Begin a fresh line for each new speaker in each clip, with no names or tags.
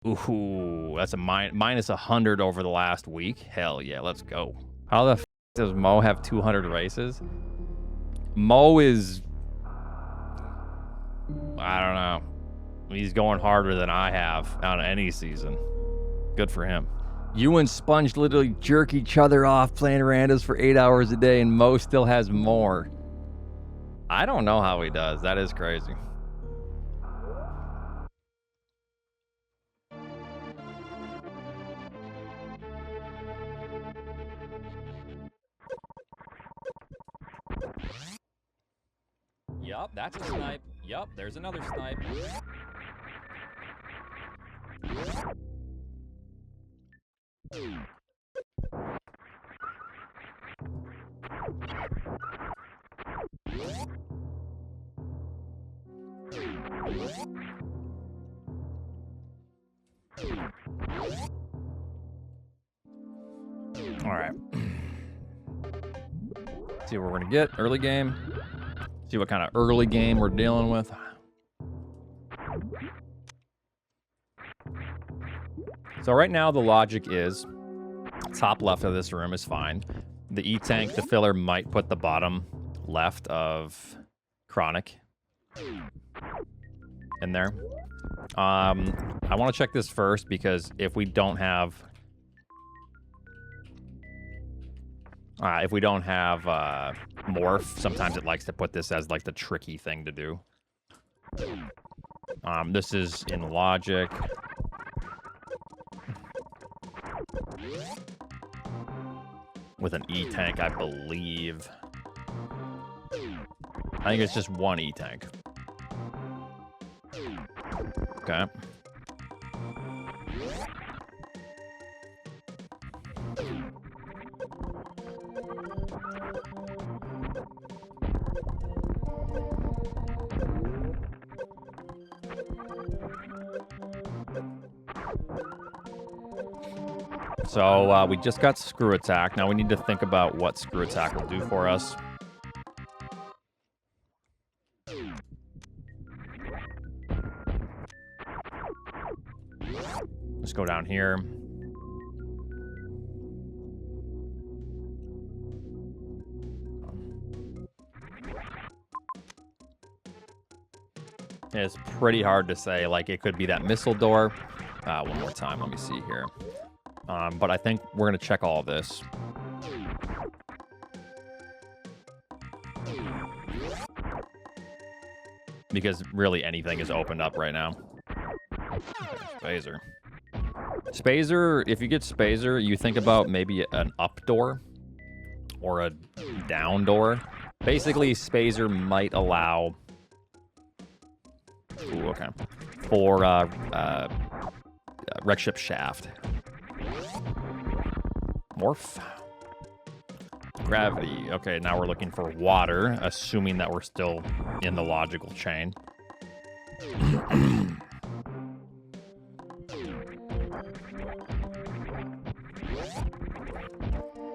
Ooh, that's a minus 100 over the last week. Hell yeah, let's go. How the f does Mo have 200 races? Mo is... I don't know. He's going harder than I have on any season. Good for him. You and Sponge literally jerk each other off playing Randos for 8 hours a day, and Mo still has more. I don't know how he does. That is crazy. Yup, that's a snipe. Yup, there's another snipe. All right. See what we're gonna get early game. See what kind of early game we're dealing with. So right now the logic is top left of this room is fine. The E-tank, the filler might put the bottom left of Chronic in there. I want to check this first because if we don't have morph, sometimes it likes to put this as like the tricky thing to do. This is in logic. With an E-tank, I believe. I think it's just one E-tank. Okay. So we just got Screw Attack. Now we need to think about what Screw Attack will do for us. Let's go down here. It's pretty hard to say. Like, it could be that missile door. One more time. Let me see here. But I think we're going to check all of this. Because really anything is opened up right now. Spazer. Spazer, if you get Spazer, you think about maybe an up door or a down door. Basically, Spazer might allow... Ooh, okay. For Wreck Ship Shaft. Morph. Gravity. Okay, now we're looking for water, assuming that we're still in the logical chain.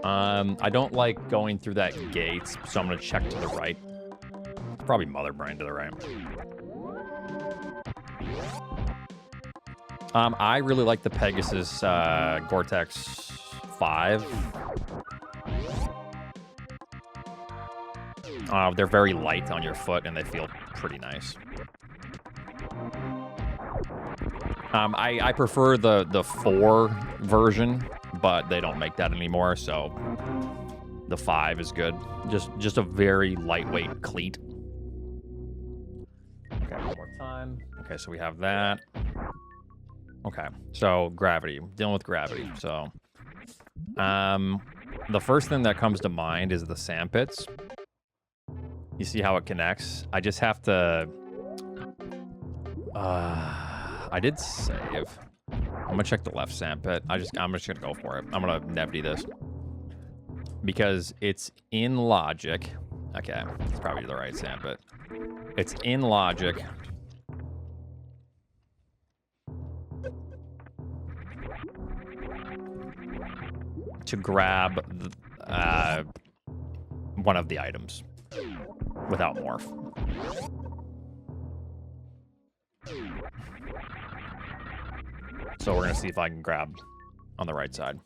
I don't like going through that gate, so I'm going to check to the right. Probably Mother Brain to the right. I really like the Pegasus Gore-Tex 5. They're very light on your foot, and they feel pretty nice. I prefer the 4 version, but they don't make that anymore, so the 5 is good. Just a very lightweight cleat. Okay, one more time. Okay, so we have that. Okay, so gravity. Dealing with gravity. So, the first thing that comes to mind is the sand pits. You see how it connects? I just have to... I did save. I'm gonna check the left sand pit. I'm just gonna go for it. I'm gonna Nevdy this. Because it's in logic. Okay, it's probably the right sand pit. It's in logic. To grab one of the items without morph. So we're gonna see if I can grab on the right side.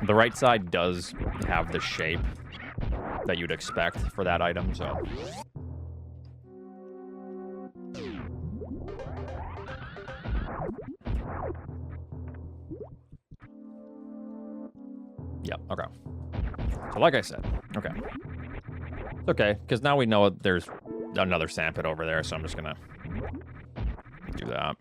The right side does have the shape that you'd expect for that item, so. Yep, okay. So like I said, okay. It's okay, because now we know there's another sandpit over there, so I'm just gonna do that.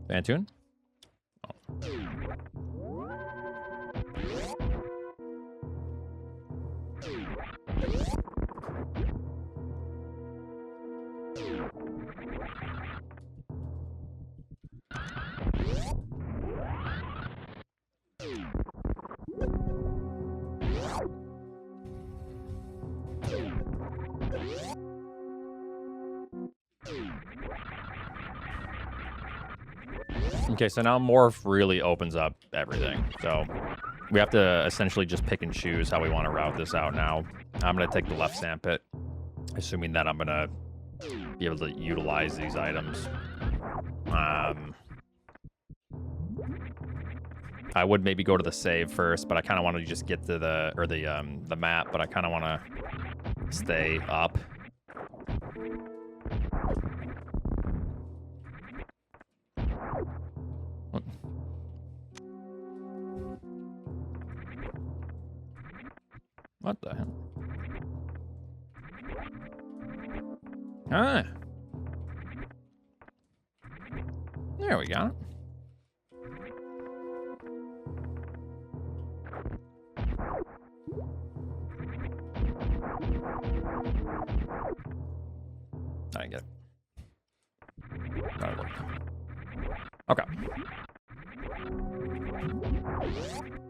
Phantoon? Oh. Okay, so now Morph really opens up everything. So we have to essentially just pick and choose how we want to route this out now. I'm going to take the left sandpit, assuming that I'm going to be able to utilize these items. I would maybe go to the save first, but I kind of want to just get to the map, but I kind of want to stay up. What the hell? Ah. There we go. I didn't get it. That'll work. Okay.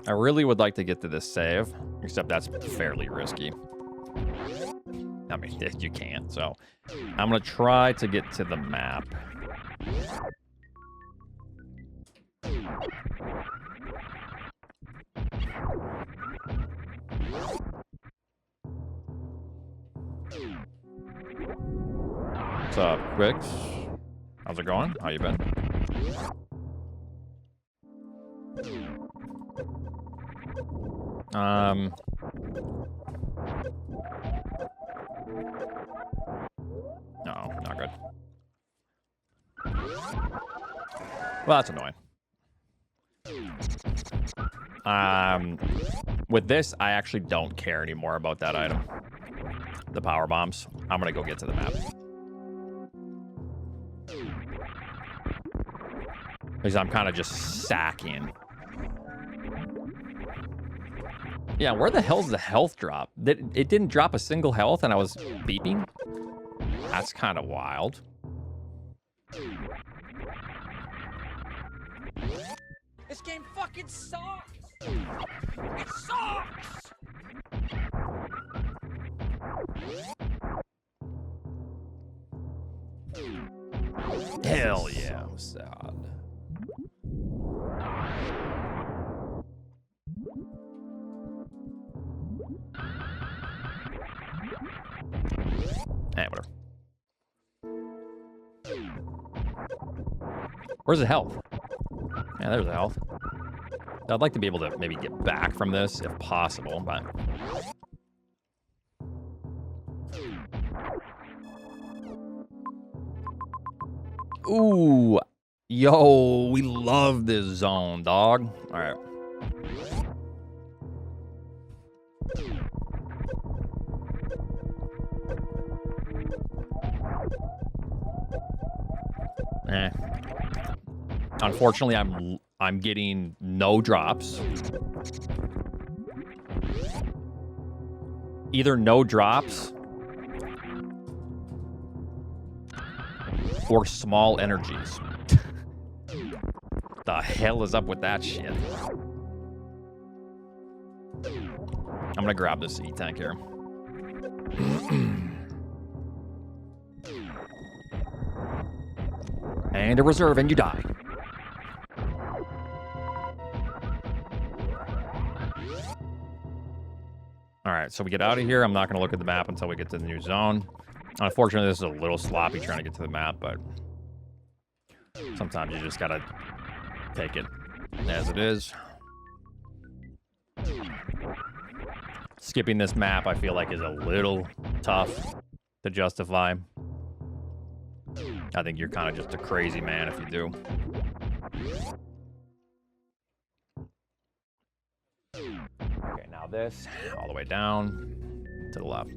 I really would like to get to this save, except that's fairly risky. I mean, you can't, so I'm gonna try to get to the map. What's up, Quicks? How's it going? How you been? No, not good. Well, that's annoying. With this, I actually don't care anymore about that item. The power bombs. I'm gonna go get to the map. Because I'm kind of just sacking. Yeah, where the hell's the health drop? It didn't drop a single health and I was beeping? That's kind of wild.
This game fucking sucks! It sucks!
Hell yeah, I'm sad. Eh, whatever. Where's the health? Yeah, there's the health. I'd like to be able to maybe get back from this if possible, but... Ooh. Yo, we love this zone, dog. All right. Unfortunately, I'm getting no drops. Either no drops or small energies. The hell is up with that shit? I'm gonna grab this E-tank here. And a reserve, and you die. All right, so we get out of here. I'm not going to look at the map until we get to the new zone. Unfortunately, this is a little sloppy trying to get to the map, but sometimes you just got to take it as it is. Skipping this map, I feel like, is a little tough to justify. I think you're kind of just a crazy man if you do. Okay, now this, all the way down to the left.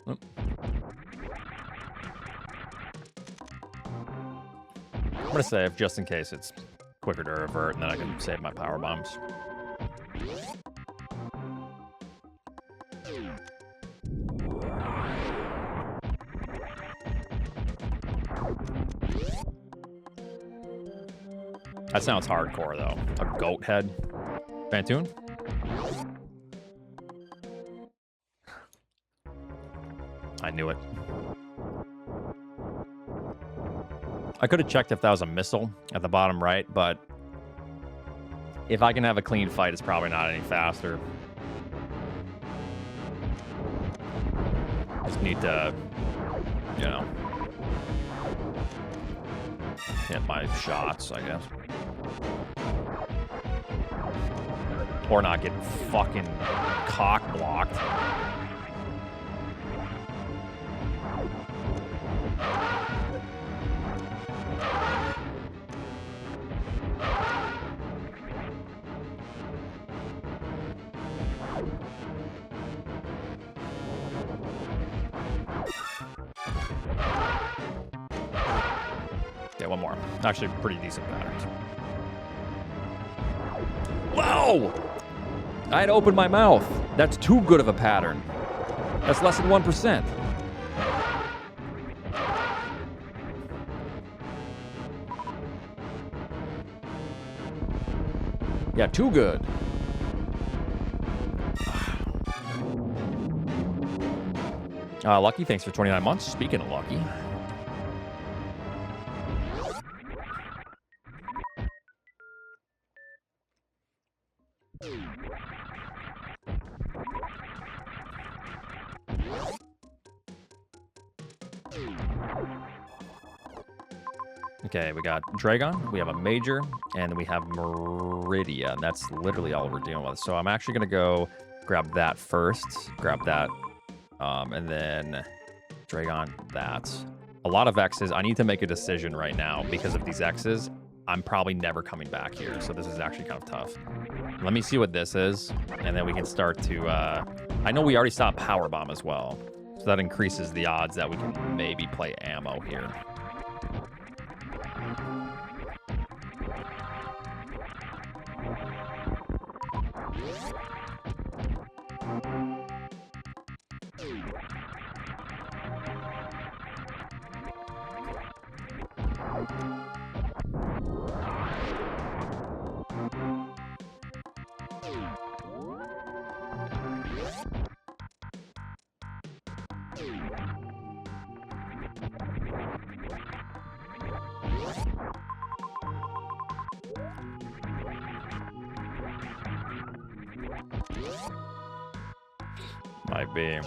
Oop. I'm gonna save just in case it's quicker to revert, and then I can save my power bombs. That sounds hardcore, though. A goat head. Fantoon? I knew it. I could have checked if that was a missile at the bottom right, but if I can have a clean fight, it's probably not any faster. Just need to, you know, hit my shots, I guess. Or not get fucking cock blocked. Yeah, one more. Actually, pretty decent patterns. Whoa! I had opened my mouth. That's too good of a pattern. That's less than 1%. Yeah, too good. Lucky, thanks for 29 months. Speaking of Lucky. Okay, we got Dragon, we have a Major, and we have Meridia, and that's literally all we're dealing with. So I'm actually going to go grab that first, grab that, and then Dragon that. A lot of X's. I need to make a decision right now because of these X's. I'm probably never coming back here, so this is actually kind of tough. Let me see what this is, and then we can start to... I know we already saw Power Bomb as well, so that increases the odds that we can maybe play ammo here. Might be.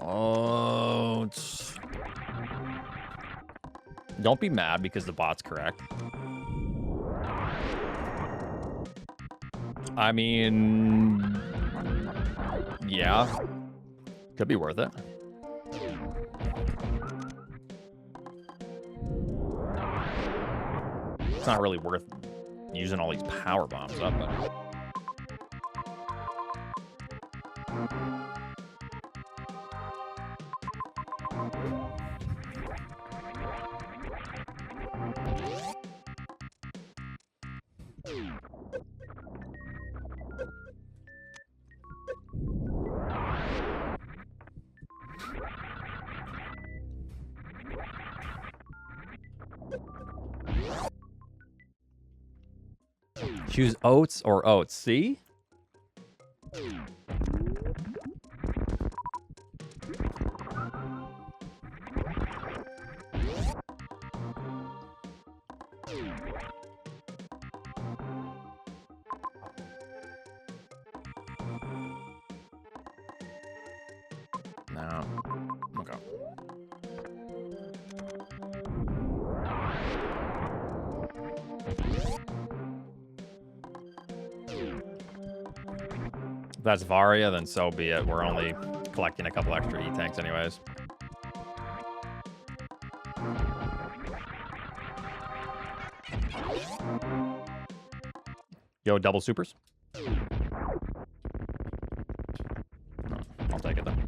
Oh, don't be mad because the bot's correct. I mean, yeah, could be worth it. It's not really worth using all these power bombs up, but... Choose oats or oats. See? No. Okay. If that's Varia, then so be it. We're only collecting a couple extra E-tanks anyways. Yo, double supers. I'll take it then.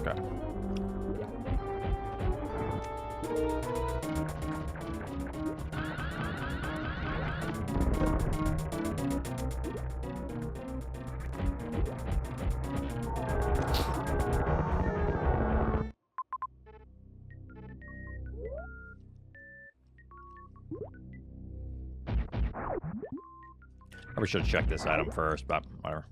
Okay. Probably should have checked this item first, but whatever.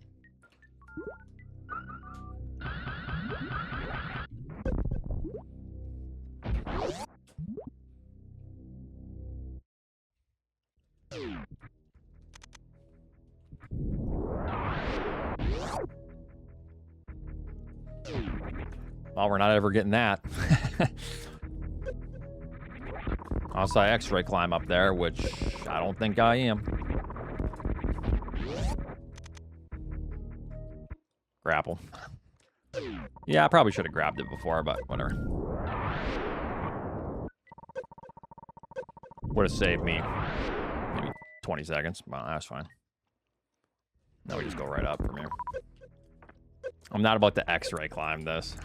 Well, we're not ever getting that. Also, I X-ray climb up there, which I don't think I am. Grapple. Yeah, I probably should have grabbed it before, but whatever. Would have saved me maybe 20 seconds. Well, that's fine. Now we just go right up from here. I'm not about to X-ray climb this.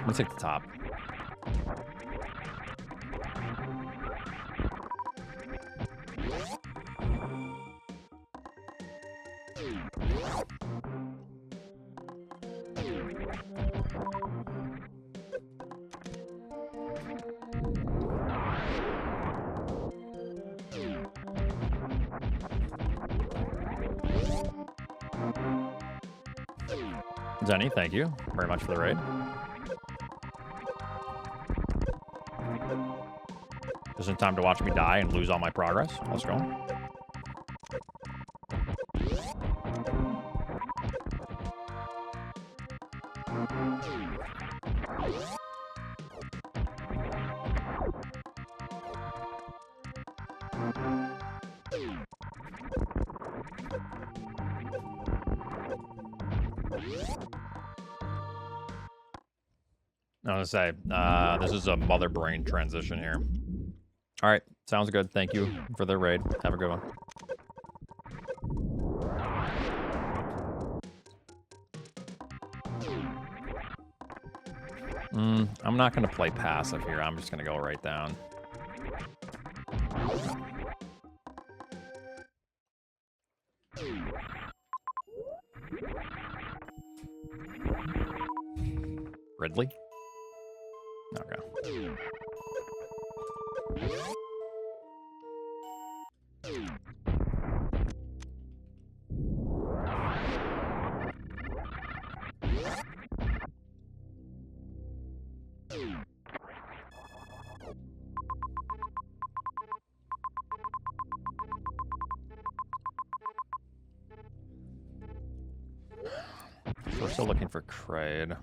Let's take the top. Zenny, thank you very much for the raid. Just in time to watch me die and lose all my progress. Let's go. I was gonna say, this is a mother brain transition here. All right, sounds good. Thank you for the raid. Have a good one. I'm not gonna play passive here. I'm just gonna go right down. Ridley? Okay. We're still looking for Kraid.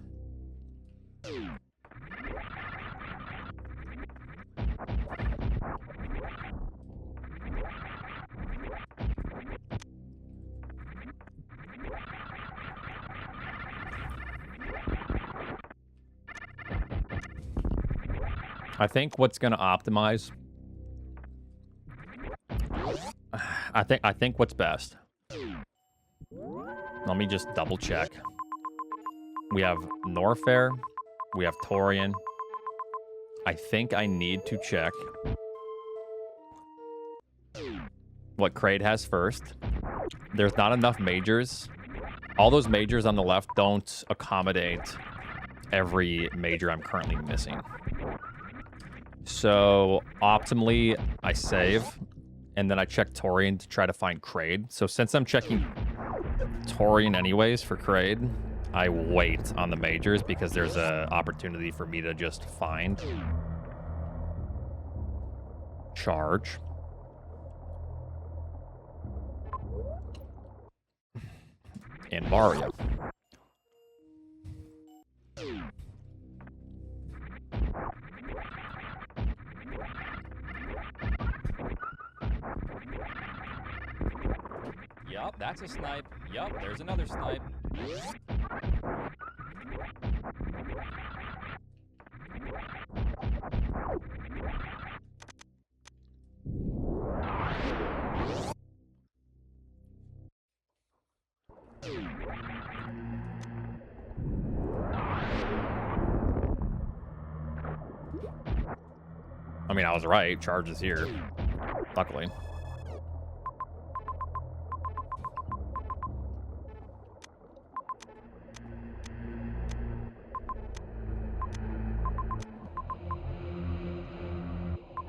I think what's going to optimize. I think what's best. Let me just double check. We have Norfair. We have Torian. I think I need to check what Kraid has first. There's not enough majors. All those majors on the left don't accommodate every major I'm currently missing. So optimally, I save, and then I check Torian to try to find Kraid. So since I'm checking Torian anyways for Kraid, I wait on the majors because there's an opportunity for me to just find Charge. And Varia. Yup, that's a snipe. Yup, there's another snipe. I mean, I was right. Charge is here. Luckily.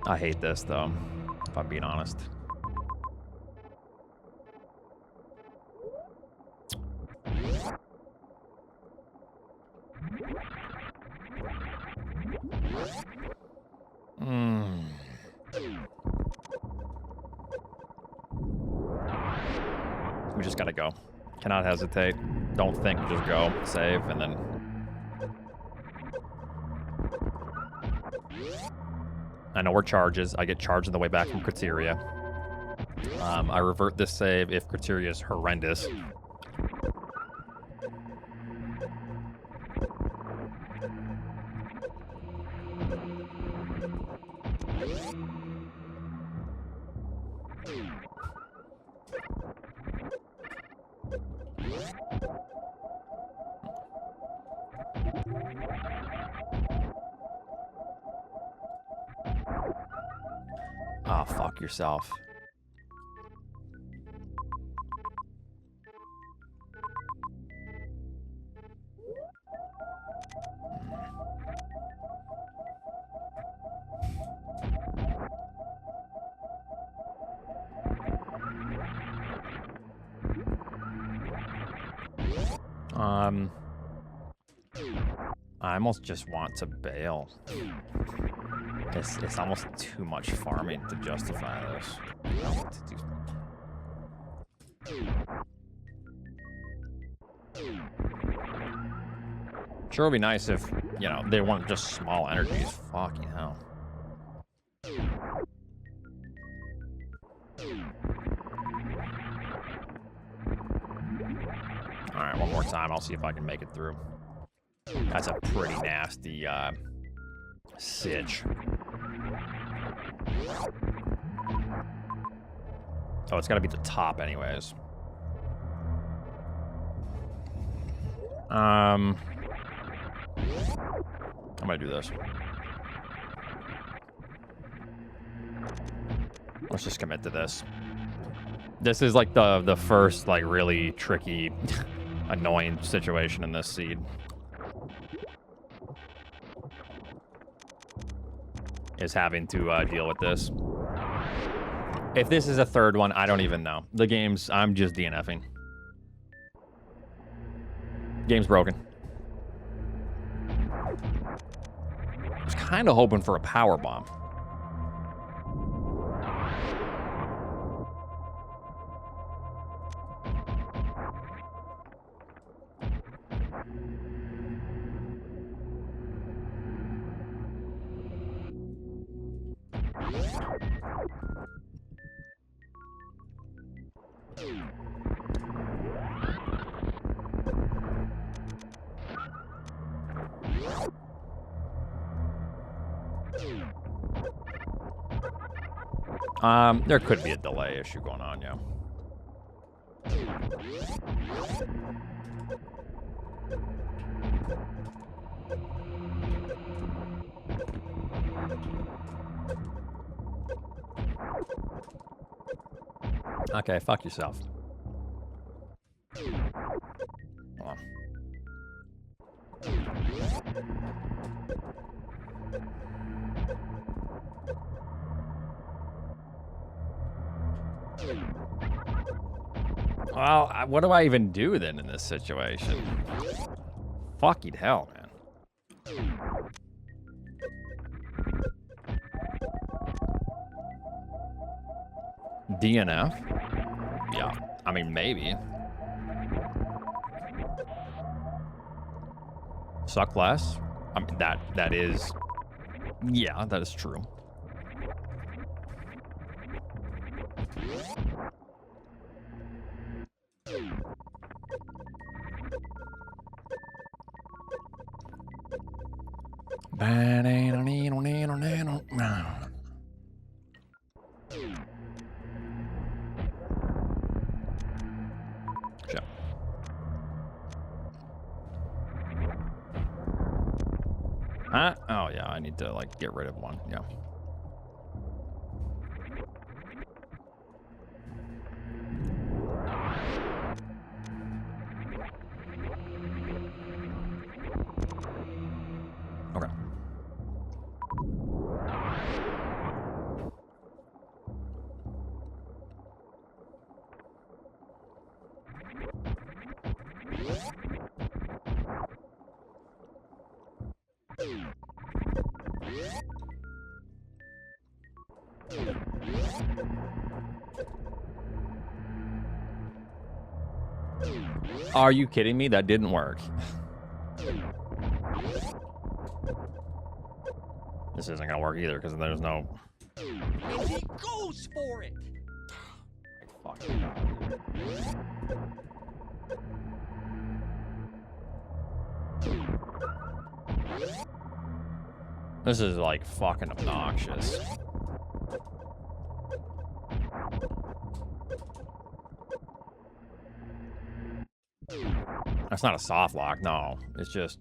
I hate this, though, if I'm being honest. We just gotta go. Cannot hesitate. Don't think, just go. Save, and then... I know where Charge is. I get Charge on the way back from Criteria. I revert this save if Criteria is horrendous. Ah, fuck yourself. I almost just want to bail. It's almost too much farming to justify this. I want to do... Sure would be nice if, you know, they weren't just small energies. Fucking hell. Alright, one more time. I'll see if I can make it through. That's a pretty nasty sitch. Oh, it's got to be the top anyways. I'm gonna do this. Let's just commit to this. This is like the first like really tricky, annoying situation in this seed. Is having to deal with this. If this is a third one, I don't even know. The game's, I'm just DNFing. Game's broken. I was kind of hoping for a power bomb. There could be a delay issue going on, yeah. Okay, fuck yourself. Hold on. Well, what do I even do then in this situation? Fucking hell, man. DNF? Yeah, I mean, maybe. Suck less? I mean, that is... Yeah, that is true. Sure. Huh? Oh, yeah, I need to, like, get rid of one. Yeah. Okay. Are you kidding me? That didn't work. This isn't gonna work either because there's no...
And he goes for it!
Fucking God. This is like fucking obnoxious. That's not a soft lock, no. It's just...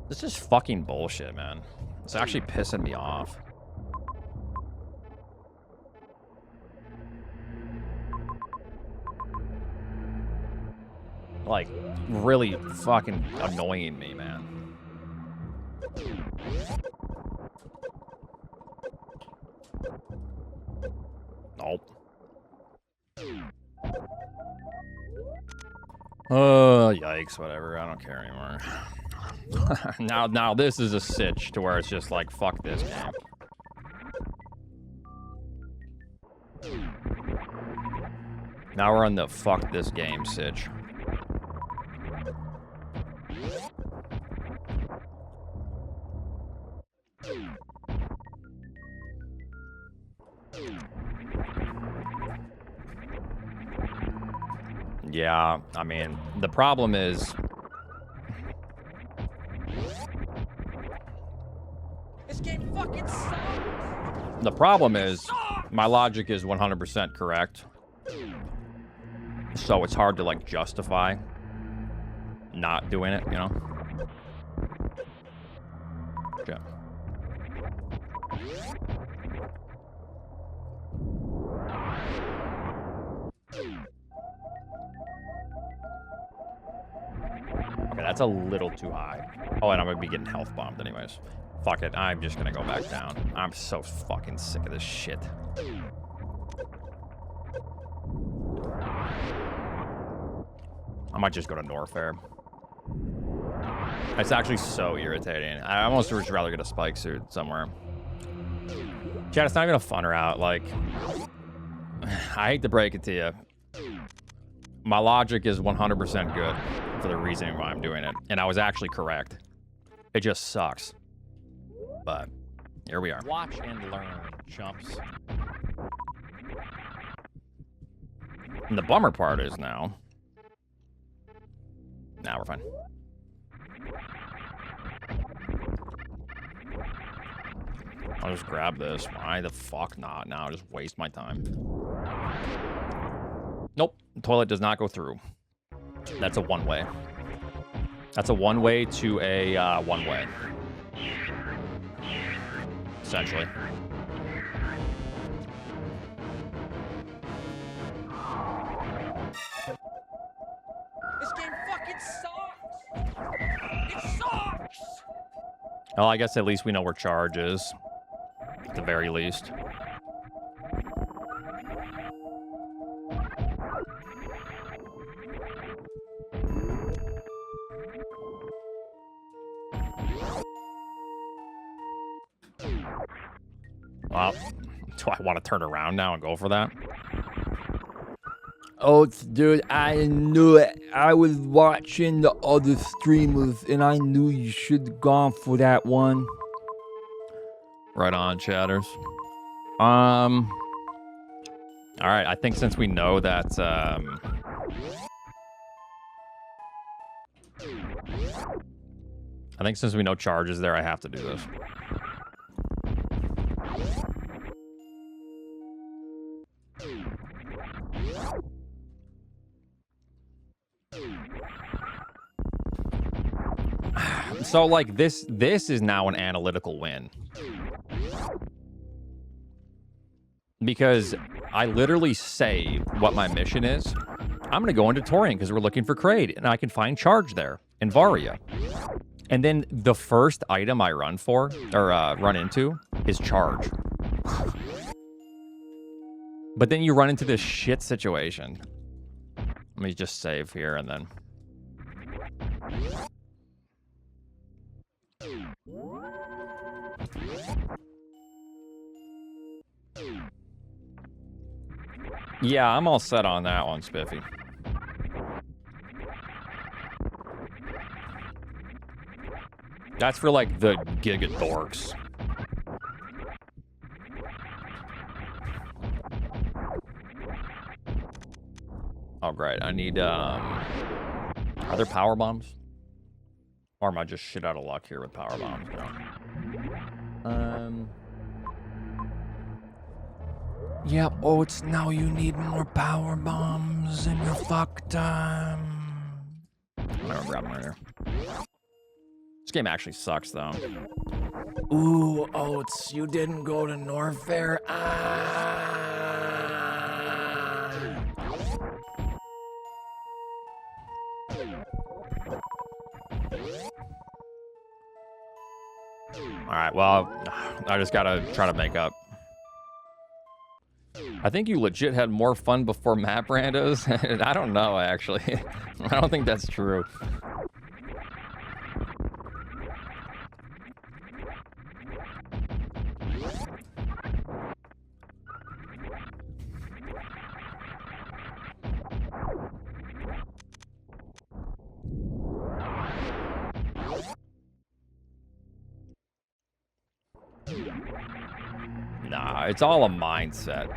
This is fucking bullshit, man. It's actually pissing me off. Like, really fucking annoying me, man. Nope. Oh, yikes, whatever. I don't care anymore. Now this is a sitch to where it's just like, fuck this game. Now we're on the fuck this game sitch. Yeah, I mean, the problem is...
This game fucking sucks.
The problem is, my logic is 100% correct. So it's hard to, like, justify not doing it, you know? Okay. Okay, that's a little too high. Oh, and I'm gonna be getting health bombed anyways. Fuck it, I'm just gonna go back down. I'm so fucking sick of this shit. I might just go to Norfair. It's actually so irritating. I almost would rather get a spike suit somewhere. Chad, it's not even a fun route. Like, I hate to break it to you. My logic is 100% good for the reasoning why I'm doing it. And I was actually correct. It just sucks. But here we are.
Watch and learn, chumps.
And the bummer part is now... Nah, we're fine. I'll just grab this. Why the fuck not? Now I'll just waste my time. Nope. The toilet does not go through. That's a one-way. That's a one-way to a one-way. Essentially.
This game fucking sucks. It sucks.
Well, I guess at least we know where charge is. At the very least. Well, do I want to turn around now and go for that?
Oh, dude, I knew it. I was watching the other streamers, and I knew you should have gone for that one.
Right on, chatters. All right, I think since we know that, I think since we know charge is there, I have to do this. So, like, this is now an analytical win. Because I literally say what my mission is. I'm going to go into Torian because we're looking for Kraid, and I can find charge there in Varia. And then the first item I run for, or run into, is charge. But then you run into this shit situation. Let me just save here and then... Yeah, I'm all set on that one, Spiffy. That's for, like, the Giga Dorks. Oh, great. I need, are there power bombs? Or am I just shit out of luck here with power bombs? No.
Yeah, Oats, now you need more power bombs and you're fucked.
I'm gonna grab them right here. This game actually sucks, though.
Ooh, Oats, you didn't go to Norfair.
Alright, well, I just gotta try to make up. I think you legit had more fun before map randos. I don't know, actually. I don't think that's true. Nah, it's all a mindset.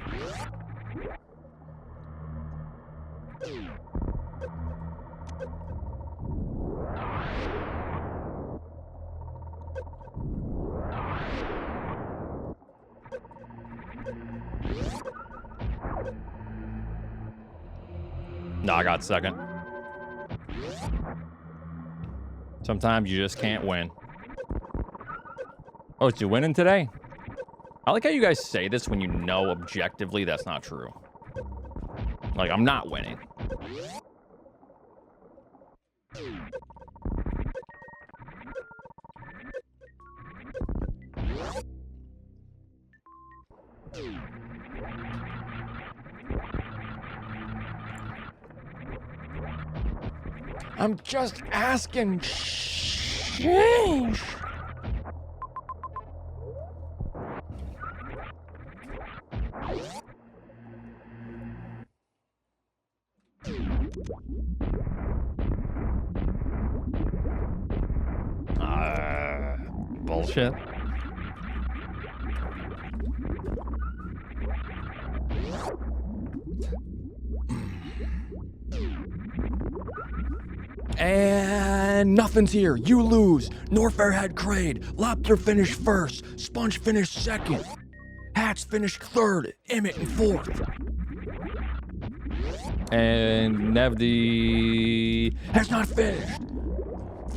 No, I got second. Sometimes you just can't win. Oh, is you winning today? I like how you guys say this when you know objectively that's not true. Like, I'm not winning. I'm just asking. Sheesh. Bullshit. And nothing's here. You lose. Norfair had Crade. Lobster finished first. Sponge finished second. Hats finished third. Emmett in fourth. And Nevdi has not finished.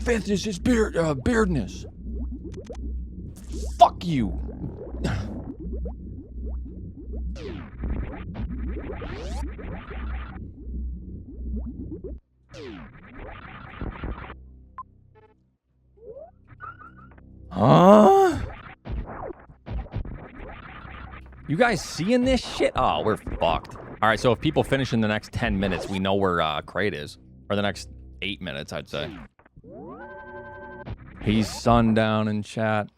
Fifth is his beardness. Fuck you. Huh? You guys seeing this shit? Oh, we're fucked. All right, so if people finish in the next 10 minutes, we know where Crate is. Or the next 8 minutes, I'd say. He's sundown in chat.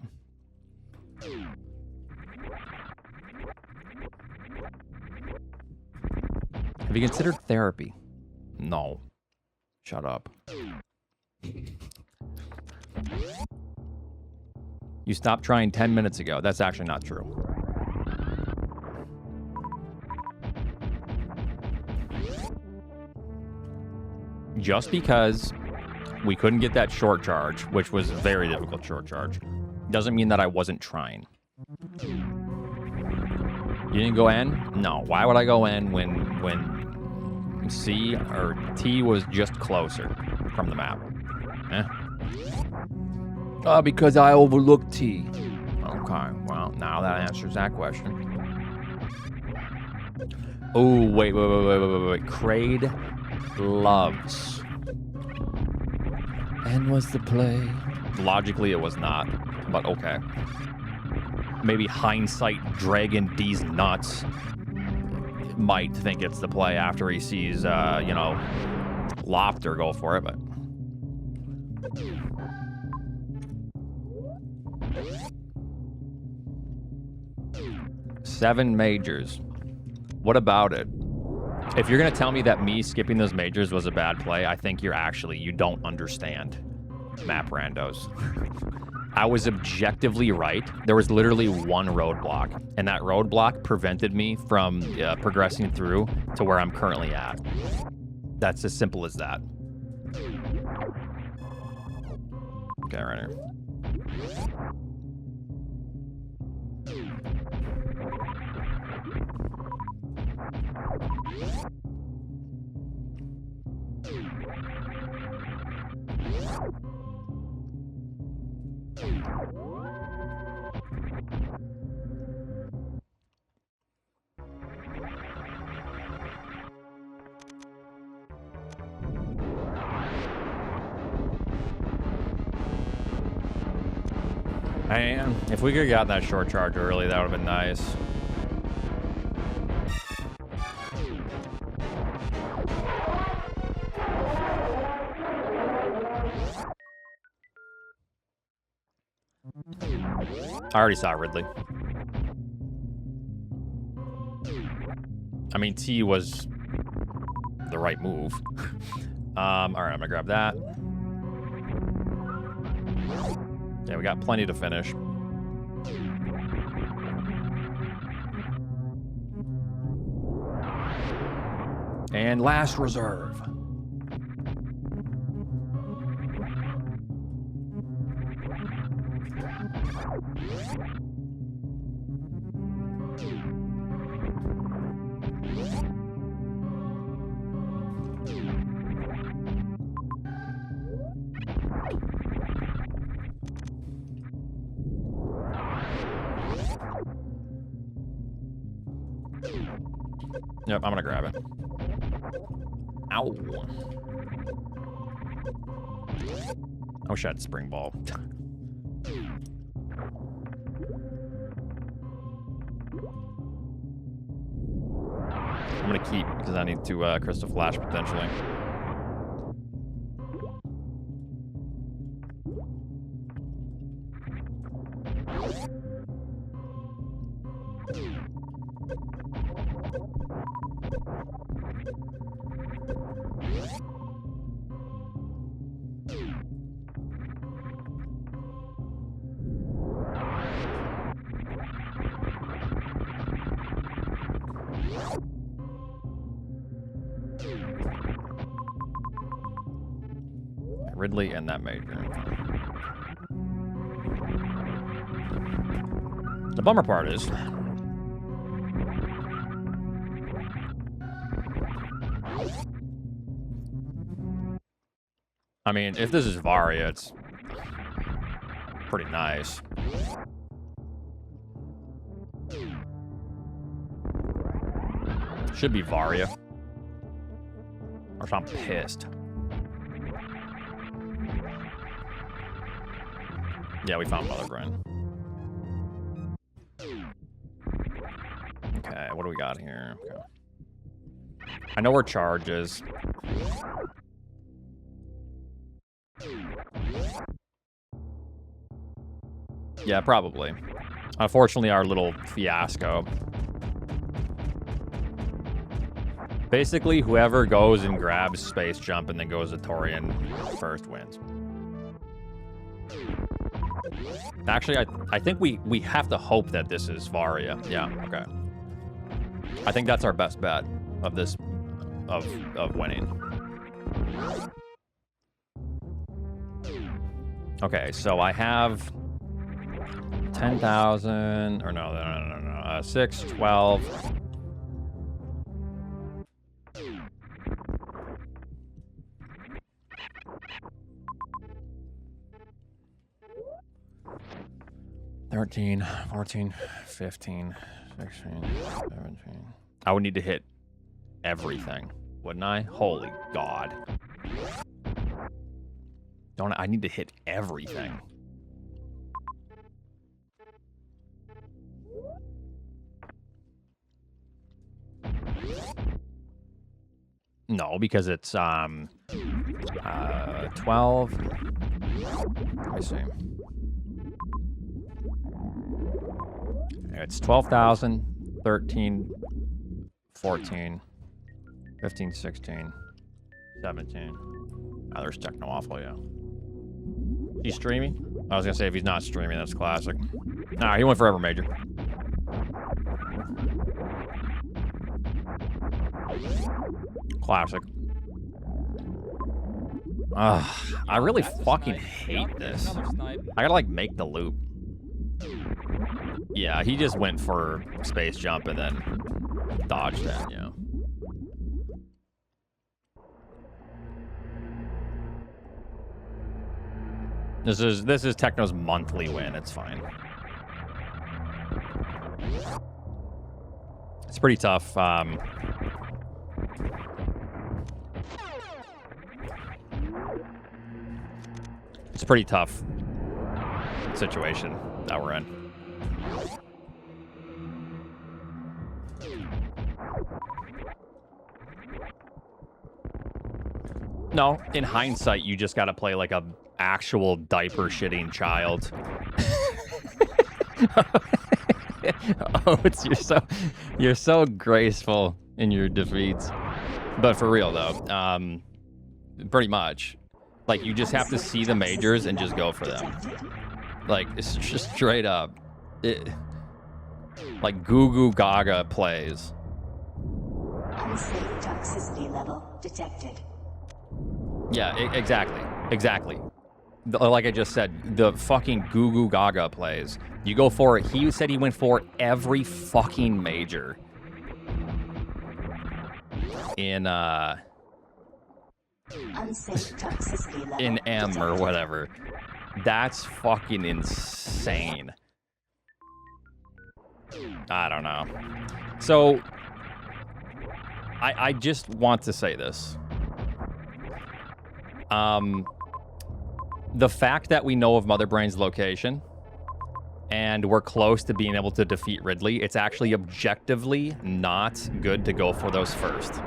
Have you considered therapy? No. Shut up. You stopped trying 10 minutes ago. That's actually not true. Just because we couldn't get that short charge, which was a very difficult short charge, doesn't mean that I wasn't trying. You didn't go N? No. Why would I go N when C or T was just closer from the map? Because I overlooked T. Okay, well, now that answers that question. Oh, wait. Crade loves. N was the play. Logically, it was not, but okay. Maybe hindsight dragging D's nuts might think it's the play after he sees, Lofter go for it, but... Seven majors. What about it? If you're going to tell me that me skipping those majors was a bad play, I think you don't understand map randos. I was objectively right. There was literally one roadblock, and that roadblock prevented me from progressing through to where I'm currently at. That's as simple as that. Okay, right here. Man, if we could have gotten that short charge early, that would have been nice. I already saw Ridley. I mean, T was the right move. All right, I'm gonna grab that. Yeah, we got plenty to finish. And last reserve. Yep, I'm gonna grab it. Ow. I wish I had spring ball. I'm gonna keep because I need to crystal flash potentially. Ridley and that major. The bummer part is I mean, if this is Varia, it's pretty nice. Should be Varia. Or if I'm pissed. Yeah, we found Mother Brain. Okay, what do we got here? Okay. I know where charge is. Yeah, probably. Unfortunately, our little fiasco. Basically, whoever goes and grabs Space Jump and then goes to Torian first wins. Actually, I think we have to hope that this is Varia. Yeah, okay. I think that's our best bet of this of winning. Okay, so I have 10,000 or no. 6, 12. $13, $14, $15, $16, $17. I would need to hit everything, wouldn't I? Holy God. Don't I need to hit everything? No, because it's 12. Let me see. It's 12,000, 13, 14, 15, 16, 17. Oh, there's Techno Awful, yeah. He's streaming? I was gonna say if he's not streaming, that's classic. Nah, he went forever major. Classic. I really fucking hate this. I gotta like make the loop. Yeah, he just went for Space Jump and then dodged it, yeah. This is Techno's monthly win, it's fine. It's pretty tough. It's a pretty tough situation that we're in. No, in hindsight, you just got to play like a actual diaper shitting child. Oh, you're so graceful in your defeats. But for real though, pretty much, like you just have to see the majors and just go for them. Like it's just straight up, like Goo Goo Gaga plays.
Unsafe toxicity level detected.
Yeah, exactly. Like I just said, the fucking Goo Goo Gaga plays. You go for it. He said he went for every fucking major. In
Unsafe toxicity level
in M
detected.
or whatever. That's fucking insane. I don't know. So I just want to say this. The fact that we know of Mother Brain's location and we're close to being able to defeat Ridley, it's actually objectively not good to go for those first.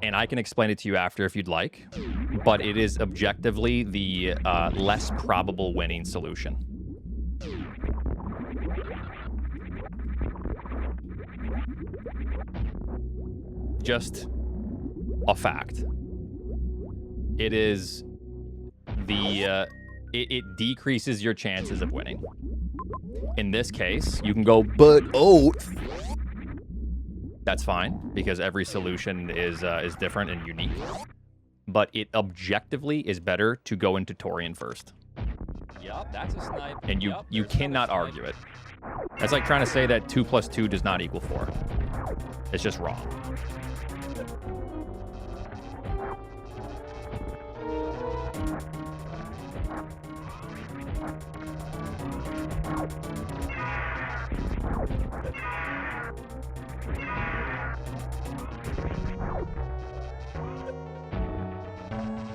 And I can explain it to you after if you'd like, but it is objectively the less probable winning solution. Just a fact. It is the it decreases your chances of winning. In this case, you can go, but oats. That's fine because every solution is different and unique. But it objectively is better to go into Torian first.
Yup, that's a snipe.
And you cannot argue it. That's like trying to say that 2 + 2 does not equal 4. It's just wrong.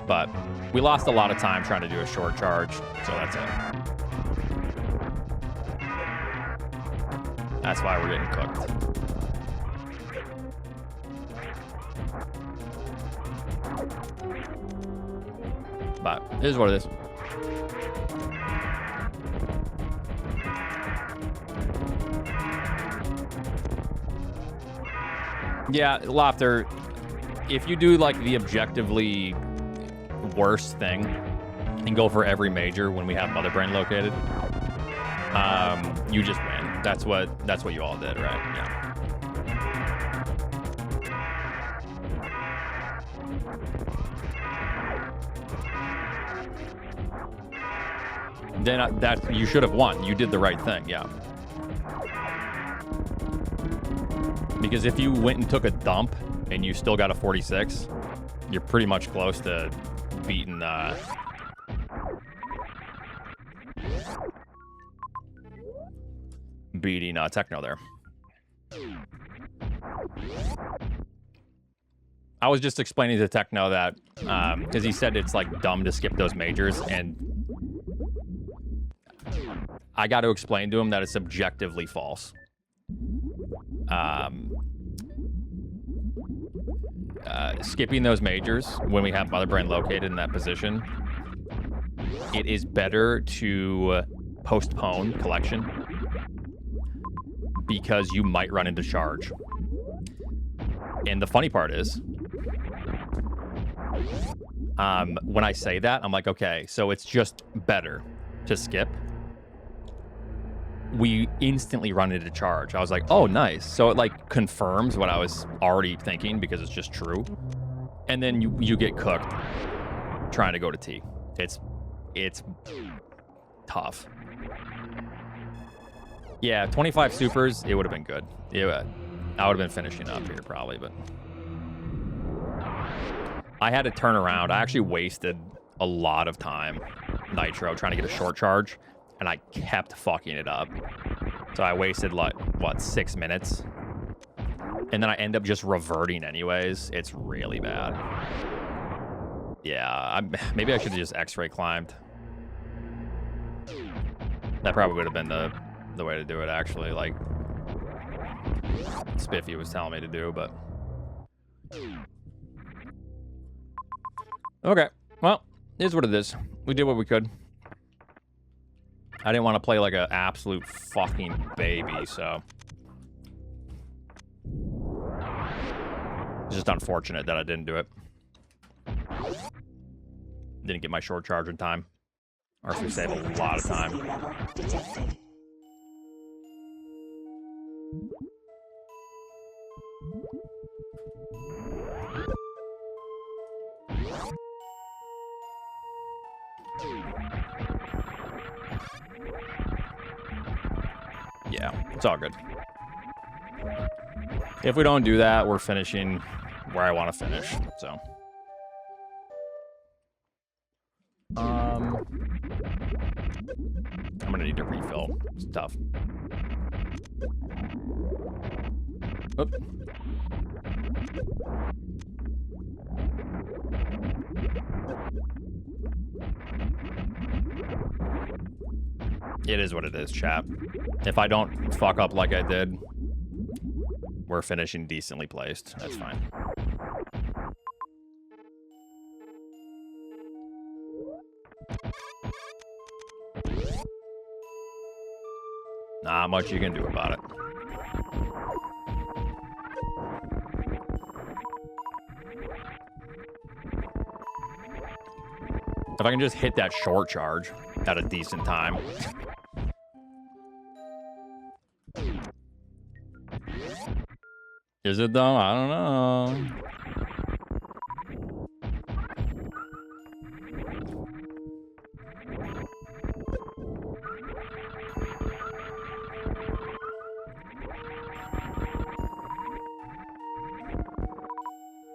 But we lost a lot of time trying to do a short charge, so that's it. That's why we're getting cooked. But it is what it is. Yeah, Lofter, if you do like the objectively worst thing and go for every major when we have Mother Brain located, you just win. That's what you all did, right? Yeah. Then that you should have won. You did the right thing, yeah. Because if you went and took a dump and you still got a 46, you're pretty much close to beating Techno there. I was just explaining to Techno that because he said it's like dumb to skip those majors, and I got to explain to him that it's objectively false. Skipping those majors when we have Mother Brain located in that position, it is better to postpone collection because you might run into charge. And the funny part is, when I say that, I'm like, okay, so it's just better to skip. We instantly run into charge. I was like, oh, nice. So it like confirms what I was already thinking because it's just true. And then you get cooked trying to go to T. It's tough. Yeah, 25 supers, it would have been good. Yeah, I would have been finishing up here probably, but I had to turn around. I actually wasted a lot of time Nitro trying to get a short charge, and I kept fucking it up. So I wasted like, what, 6 minutes? And then I end up just reverting anyways. It's really bad. Yeah, maybe I should have just X-ray climbed. That probably would have been the way to do it, actually, like Spiffy was telling me to do, but... Okay, well, it is what it is. We did what we could. I didn't want to play like an absolute fucking baby, so... It's just unfortunate that I didn't do it. Didn't get my short charge in time. Or if we save a lot of time. Yeah, it's all good. If we don't do that, we're finishing where I want to finish, so. I'm gonna need to refill. It's tough. Oop. It is what it is, chat. If I don't fuck up like I did, we're finishing decently placed. That's fine. Not much you can do about it. If I can just hit that short charge at a decent time. Is it though? I don't know.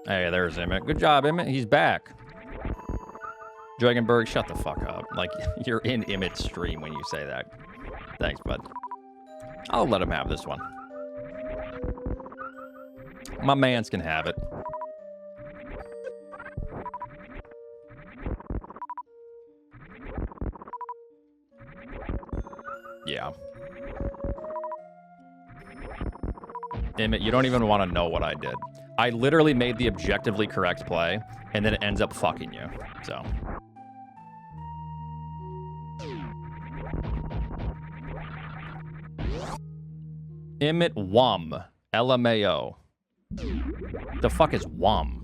Hey, there's Emmett. Good job, Emmett. He's back. Dragonberg, shut the fuck up. Like, you're in Emmett's stream when you say that. Thanks, bud. I'll let him have this one. My mans can have it. Yeah. Emmett, you don't even want to know what I did. I literally made the objectively correct play, and then it ends up fucking you. So. Emmett Wum. LMAO. The fuck is Wum?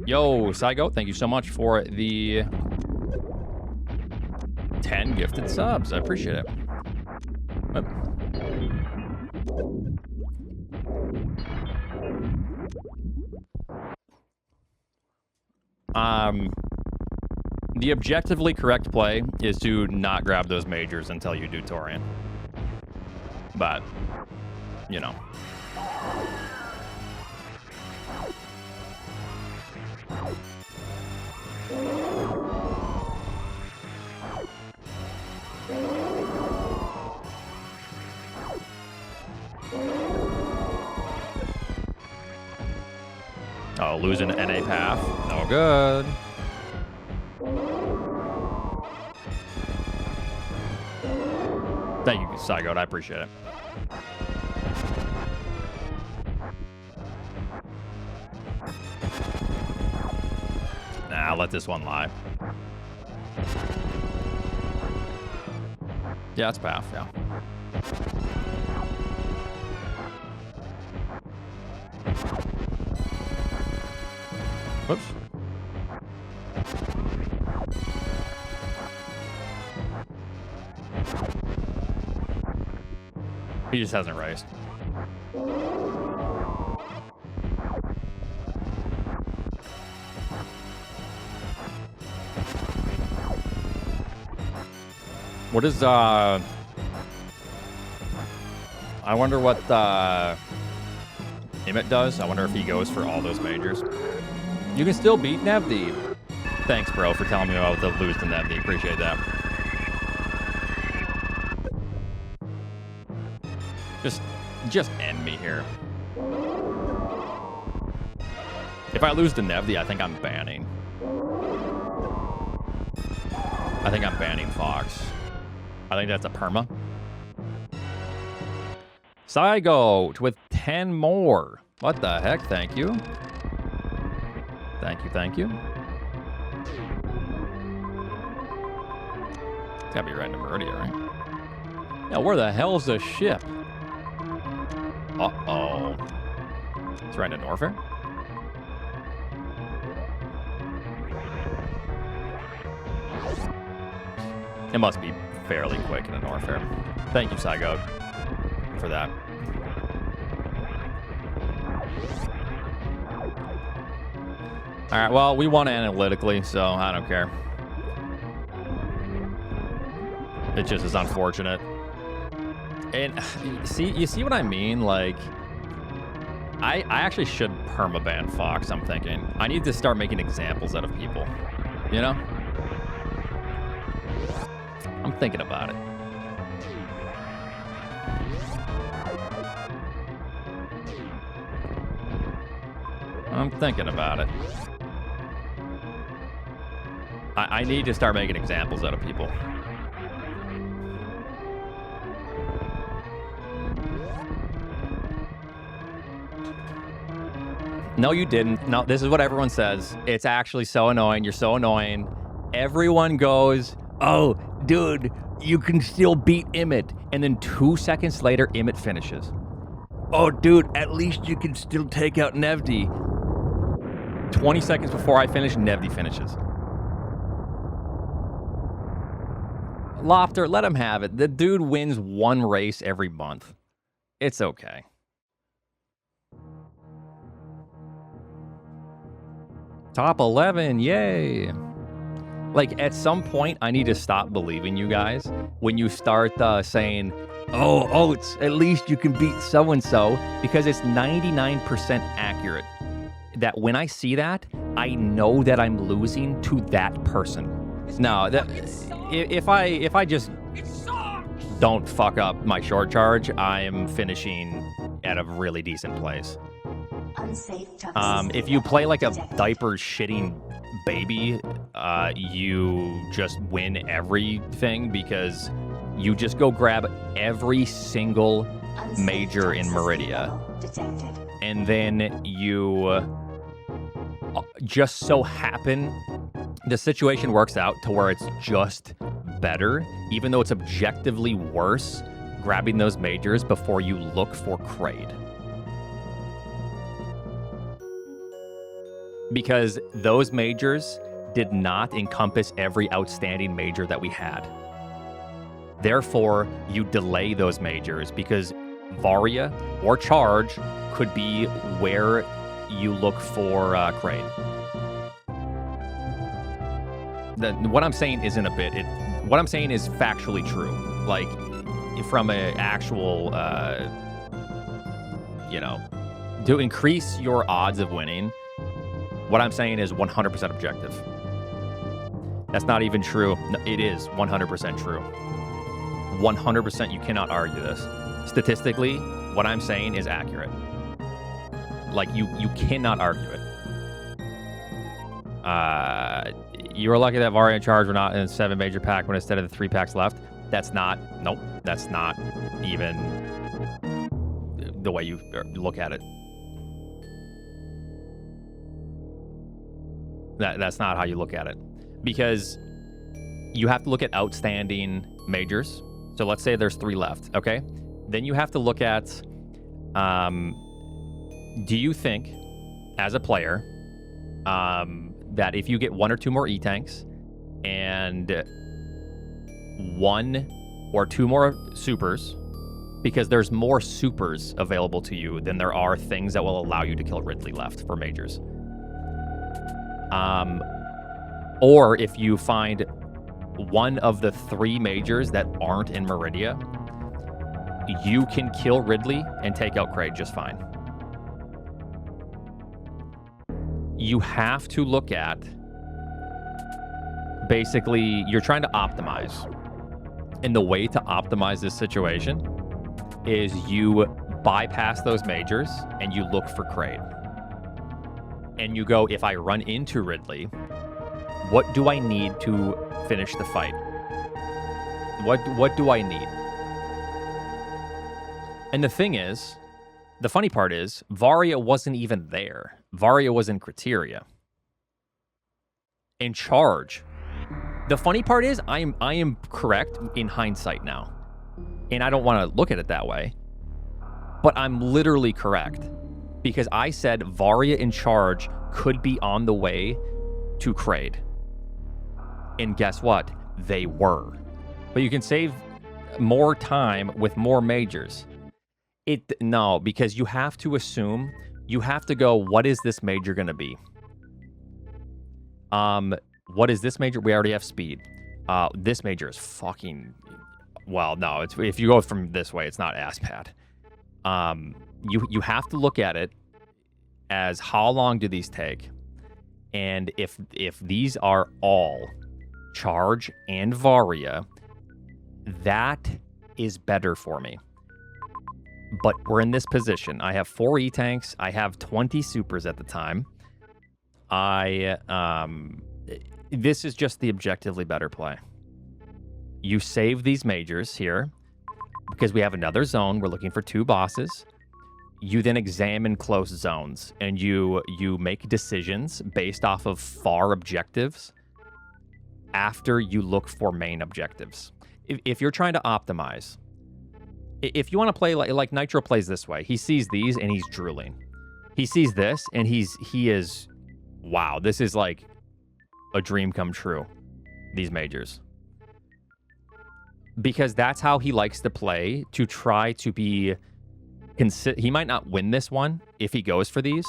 Yo, Saigo, thank you so much for the 10 gifted subs. I appreciate it. Oop. The objectively correct play is to not grab those majors until you do Torian. But, you know. Oh, losing NA path. No good. Thank you, Saigo. I appreciate it. Nah, I'll let this one lie. Yeah, it's path, yeah. Whoops. He just hasn't raced. What is, I wonder what, Emmett does. I wonder if he goes for all those majors. You can still beat Nevdi. Thanks, bro, for telling me about the lose to Nevdi. Appreciate that. Just end me here. If I lose to Nevdi, I think I'm banning. I think I'm banning Fox. I think that's a perma. Saigo with 10 more. What the heck? Thank you. Thank you, thank you. It's gotta be Randomizer, right? Yeah, where the hell's the ship? Uh-oh. It's right in Norfair? It must be fairly quick in a Norfair. Thank you, Saigo, for that. All right, well, we won analytically, so I don't care. It just is unfortunate. And you see what I mean? Like, I actually should permaban Fox, I'm thinking. I need to start making examples out of people, you know? I'm thinking about it. I'm thinking about it. I need to start making examples out of people. No, you didn't. No, this is what everyone says. It's actually so annoying. You're so annoying. Everyone goes, oh, dude, you can still beat Emmett. And then 2 seconds later, Emmett finishes. Oh, dude, at least you can still take out Nevdi. 20 seconds before I finish, Nevdi finishes. Lofter, let him have it. The dude wins one race every month. It's okay. Top 11, yay. Like, at some point, I need to stop believing you guys when you start saying, oh, Oats, at least you can beat so-and-so, because it's 99% accurate. That when I see that, I know that I'm losing to that person. No, if I just don't fuck up my short charge, I'm finishing at a really decent place. If you play like a diaper shitting baby, you just win everything because you just go grab every single major in Meridia, and then you just so happen the situation works out to where it's just better, even though it's objectively worse, grabbing those majors before you look for Kraid. Because those majors did not encompass every outstanding major that we had. Therefore, you delay those majors because Varia or Charge could be where you look for Kraid. What I'm saying isn't a bit. What I'm saying is factually true. Like, from an actual, to increase your odds of winning, what I'm saying is 100% objective. That's not even true. No, it is 100% true. 100%, you cannot argue this. Statistically, what I'm saying is accurate. Like, you cannot argue it. You were lucky that Varia and Charge were not in a 7 major pack when instead of the 3 packs left. That's not even the way you look at it. That's not how you look at it. Because you have to look at outstanding majors. So let's say there's 3 left, okay? Then you have to look at, do you think, as a player, that if you get 1 or 2 more E-Tanks and 1 or 2 more supers, because there's more supers available to you than there are things that will allow you to kill Ridley left for majors. Or if you find 1 of the 3 majors that aren't in Meridia, you can kill Ridley and take out Kraid just fine. You have to look at, basically, you're trying to optimize. And the way to optimize this situation is you bypass those majors and you look for Kraid. And you go, if I run into Ridley, what do I need to finish the fight? What do I need? And the thing is, the funny part is, Varia wasn't even there. Varia was in Criteria. In Charge. The funny part is, I am correct in hindsight now. And I don't want to look at it that way. But I'm literally correct. Because I said Varia in Charge could be on the way to Kraid. And guess what? They were. But you can save more time with more majors. No, because you have to assume, you have to go, what is this major going to be? What is this major? We already have speed. This major is fucking, well, no, it's, if you go from this way, it's not as bad. You have to look at it as how long do these take? And if these are all Charge and Varia, that is better for me. But we're in this position. I have 4 E-Tanks. I have 20 supers at the time. This is just the objectively better play. You save these majors here because we have another zone. We're looking for 2 bosses. You then examine close zones, and you make decisions based off of far objectives after you look for main objectives. If you're trying to optimize, if you want to play like Nitro plays this way, he sees these and he's drooling. He sees this and he is, wow, this is like a dream come true, these majors. Because that's how he likes to play, to try to be... He might not win this one if he goes for these,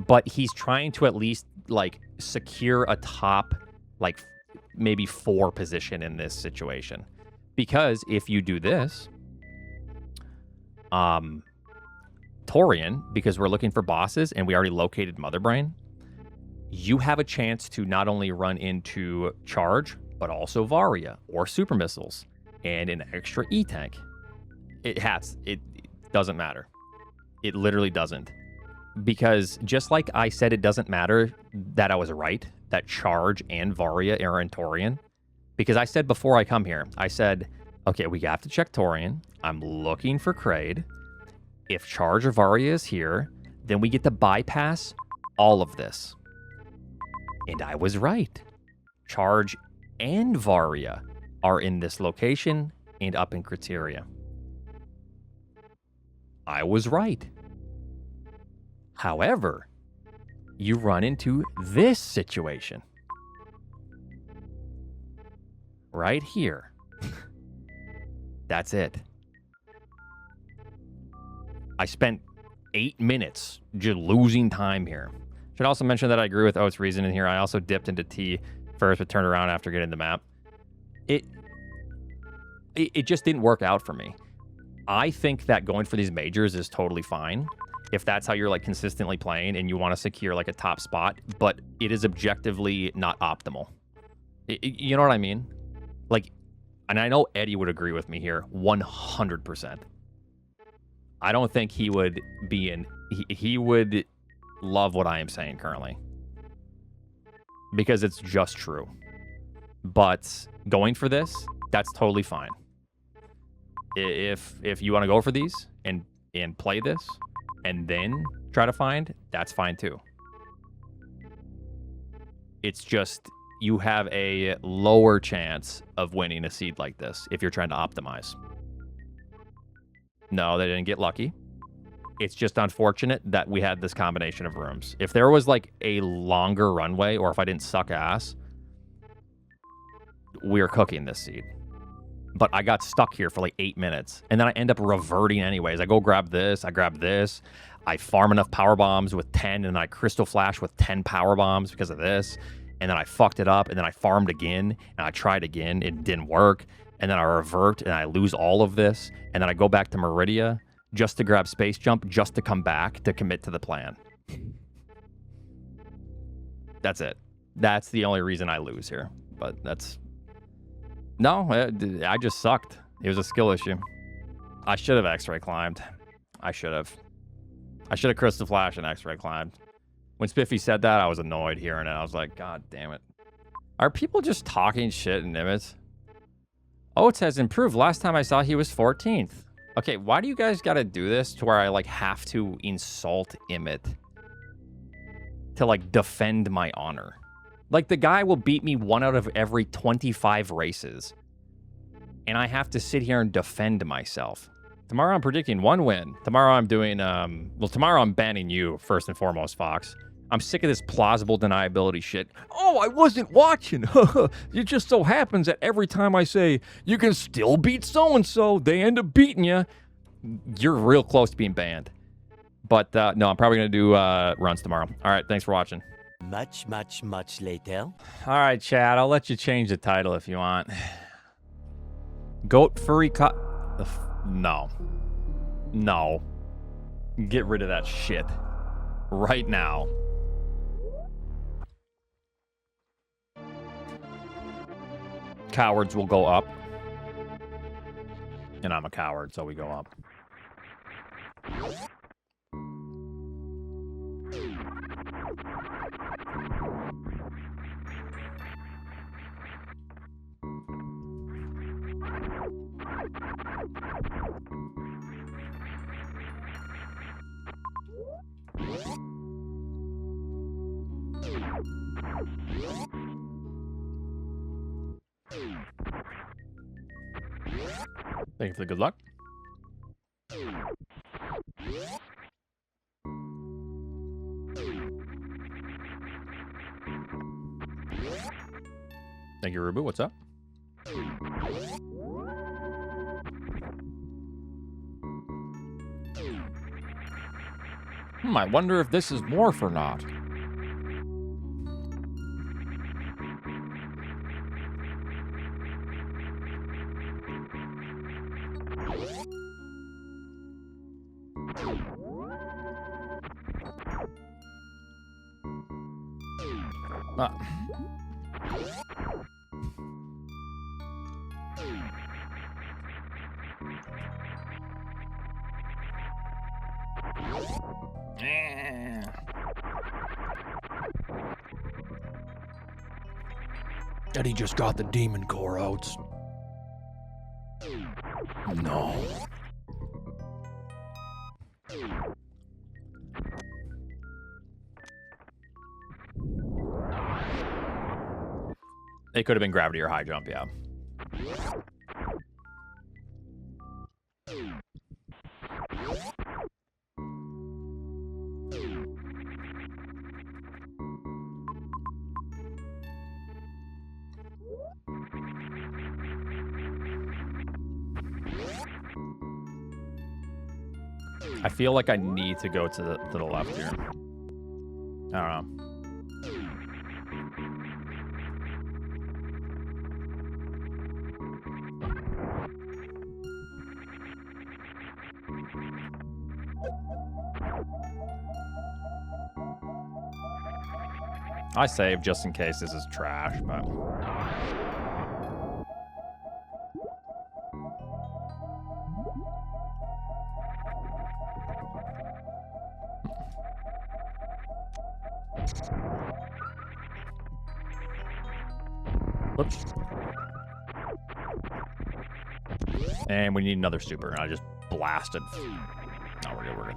but he's trying to at least like secure a top like maybe 4 position in this situation. Because if you do this, Torian, because we're looking for bosses and we already located Mother Brain, you have a chance to not only run into Charge, but also Varia or Super Missiles and an extra E-Tank. It doesn't matter. It literally doesn't. Because just like I said, it doesn't matter that I was right, that Charge and Varia are in Torian. Because I said before I come here, I said, okay, we have to check Torian. I'm looking for Kraid. If Charge or Varia is here, then we get to bypass all of this. And I was right. Charge and Varia are in this location and up in Criteria. I was right. However, you run into this situation. Right here. That's it. I spent 8 minutes just losing time here. Should also mention that I agree with Oat's reasoning here. I also dipped into T first, but turned around after getting the map. It just didn't work out for me. I think that going for these majors is totally fine if that's how you're like consistently playing and you want to secure like a top spot, but it is objectively not optimal. You know what I mean? Like, and I know Eddie would agree with me here 100%. I don't think he would be in, he would love what I am saying currently because it's just true. But going for this, that's totally fine. If you want to go for these and play this and then try to find, that's fine too. It's just you have a lower chance of winning a seed like this if you're trying to optimize. No, they didn't get lucky. It's just unfortunate that we had this combination of rooms. If there was like a longer runway or if I didn't suck ass, we're cooking this seed. But I got stuck here for like 8 minutes. And then I end up reverting anyways. I go grab this. I grab this. I farm enough power bombs with 10. And I crystal flash with 10 power bombs because of this. And then I fucked it up. And then I farmed again. And I tried again. It didn't work. And then I revert. And I lose all of this. And then I go back to Meridia just to grab Space Jump. Just to come back to commit to the plan. That's it. That's the only reason I lose here. But that's... No, I just sucked. It was a skill issue. I should have X-ray climbed. I should have Crystal Flash and X-ray climbed. When Spiffy said that, I was annoyed hearing it. I was like, God damn it. Are people just talking shit in Nimitz? Oats has improved. Last time I saw he was 14th. Okay, why do you guys gotta do this to where I like have to insult Emmett to like defend my honor? Like, the guy will beat me 1 out of every 25 races. And I have to sit here and defend myself. Tomorrow I'm predicting 1 win. Tomorrow I'm doing, well, tomorrow I'm banning you, first and foremost, Fox. I'm sick of this plausible deniability shit. Oh, I wasn't watching. It just so happens that every time I say, you can still beat so-and-so, they end up beating you. You're real close to being banned. But, no, I'm probably going to do runs tomorrow. All right, thanks for watching.
Much later.
All right, Chad, I'll let you change the title if you want. Goat Furry No. No. Get rid of that shit. Right now. Cowards will go up. And I'm a coward, so we go up. Thank you for the good luck. Thank you, Rubu. What's up? I wonder if this is morph or not. And he just got the demon core out. No. It could have been gravity or high jump, yeah. I feel like I need to go to the left here. I don't know. I saved just in case this is trash, but... Whoops. And we need another super, and I just blasted. No, we're good, we're good.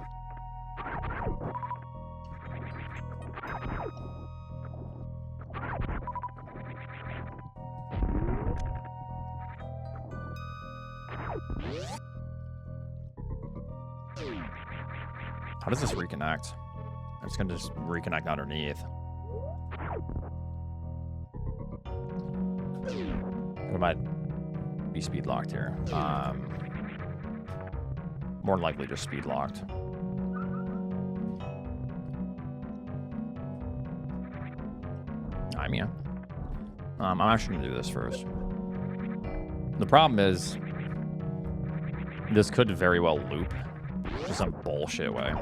How does this reconnect? I'm just gonna just reconnect underneath. What might be speed locked here? More than likely just speed locked. I mean, I'm actually gonna do this first. The problem is, this could very well loop in some bullshit way.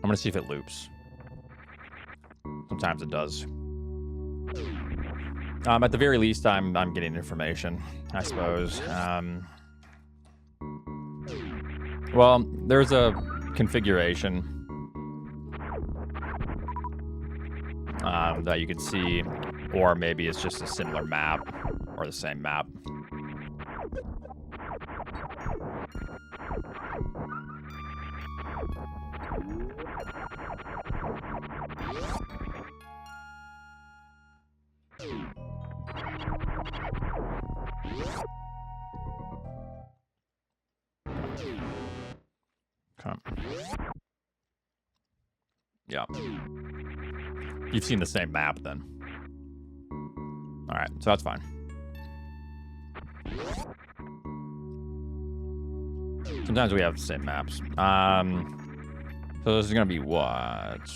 I'm gonna see if it loops. Sometimes it does. At the very least, I'm getting information, I suppose. Well, there's a configuration that you can see, or maybe it's just a similar map or the same map. Yeah. You've seen the same map then. Alright, so that's fine. Sometimes we have the same maps. So this is gonna be what?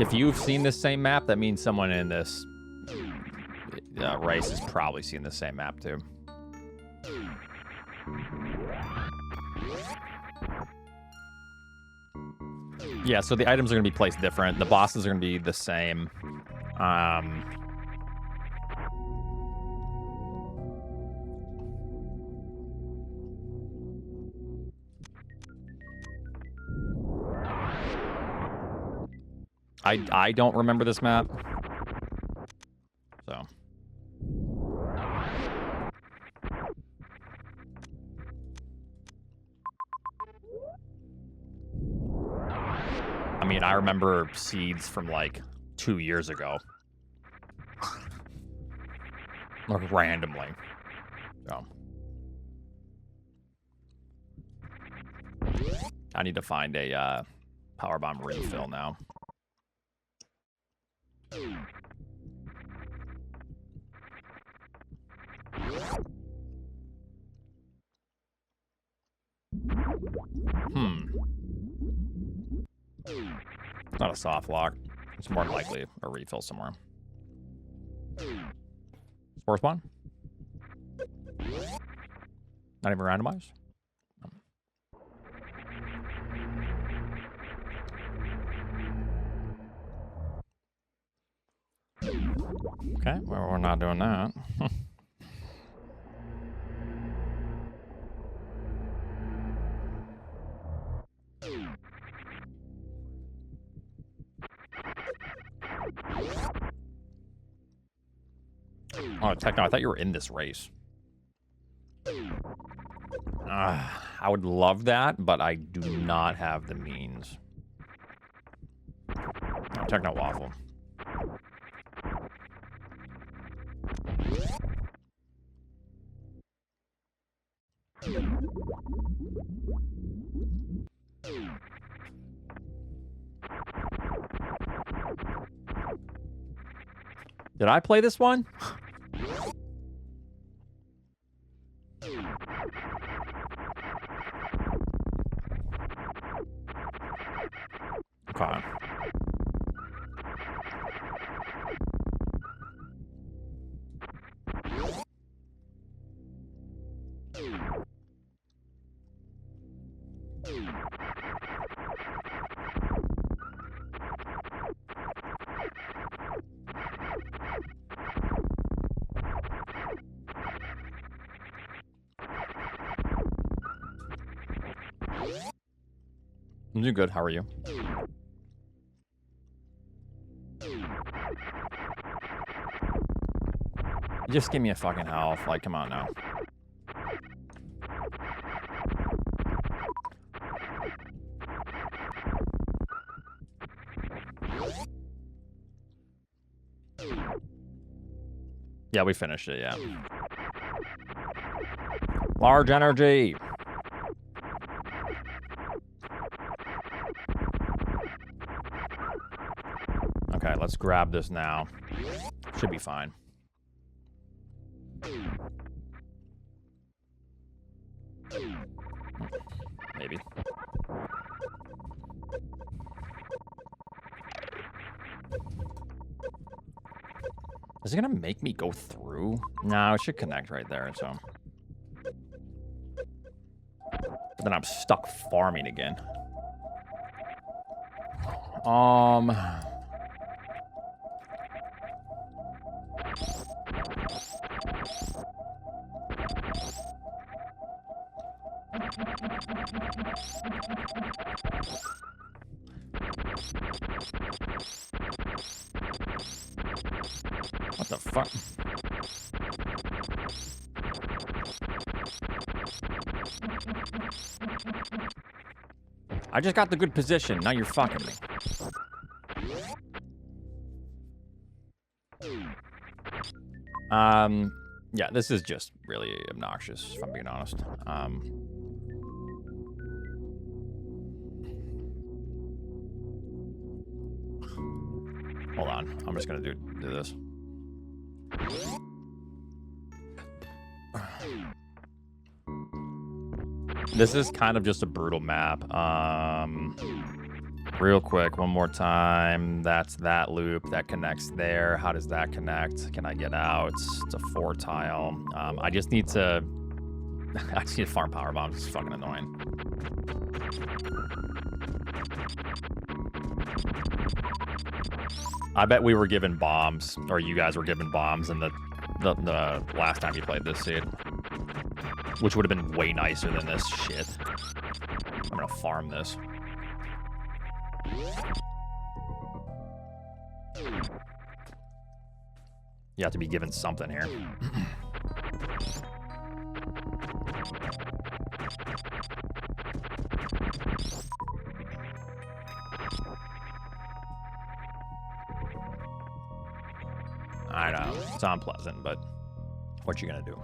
If you've seen the same map, that means someone in this race has probably seen the same map too. Yeah, so the items are going to be placed different. The bosses are going to be the same. I don't remember this map. I remember seeds from like 2 years ago. Like randomly. So. I need to find a power bomb refill now. It's not a soft lock. It's more than likely a refill somewhere. Fourth one? Not even randomized? Okay, well, we're not doing that. Oh, Techno, I thought you were in this race. I would love that, but I do not have the means. Oh, Techno Waffle. Did I play this one? Okay. I'm doing good. How are you? Just give me a fucking health. Like, come on now. Yeah, we finished it, yeah. Large energy. Okay, let's grab this now. Should be fine. Maybe. Is it gonna make me go through? No, it should connect right there, so. But then I'm stuck farming again. What the fuck? I just got the good position. Now you're fucking me. Yeah, this is just really obnoxious, if I'm being honest. Hold on. I'm just gonna do this. This is kind of just a brutal map. Real quick, one more time. That's that loop that connects there. How does that connect? Can I get out? It's a 4 tile. I just need to farm power bombs. It's fucking annoying. I bet we were given bombs, or you guys were given bombs in the last time you played this seed. Which would have been way nicer than this shit. I'm gonna farm this. You have to be given something here. I know. It's unpleasant, but what you gonna do?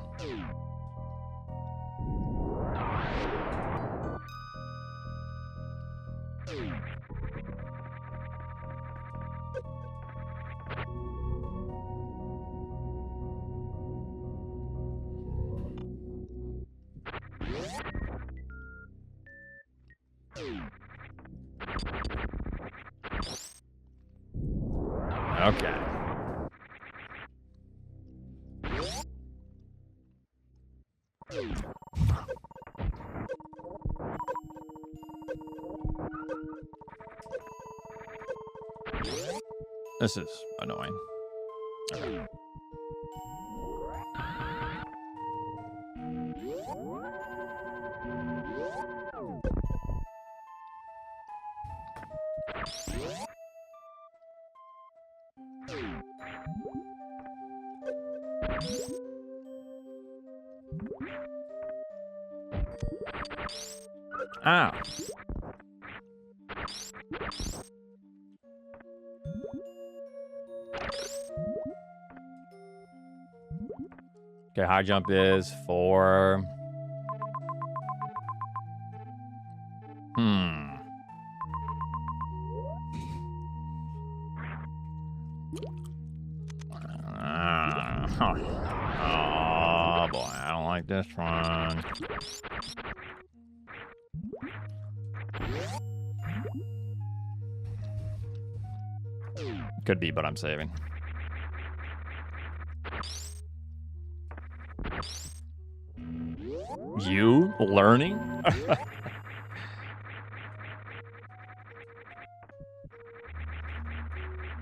Okay. This is annoying. Okay. Ah. Okay, high jump is for... Oh boy, I don't like this one. Could be, but I'm saving. You learning?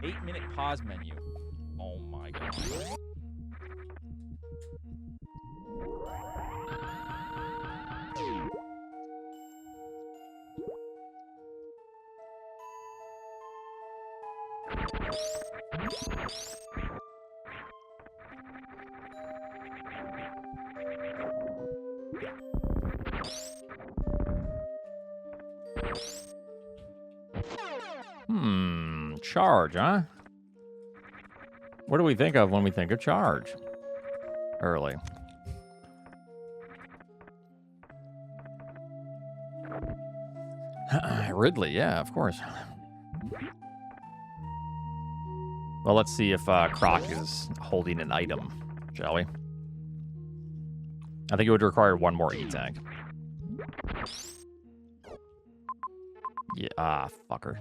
8-minute pause menu. Oh my god.
Charge, huh? What do we think of when we think of charge? Early. Ridley, yeah, of course. Well, let's see if Croc is holding an item, shall we? I think it would require one more E-tank. Yeah, fucker.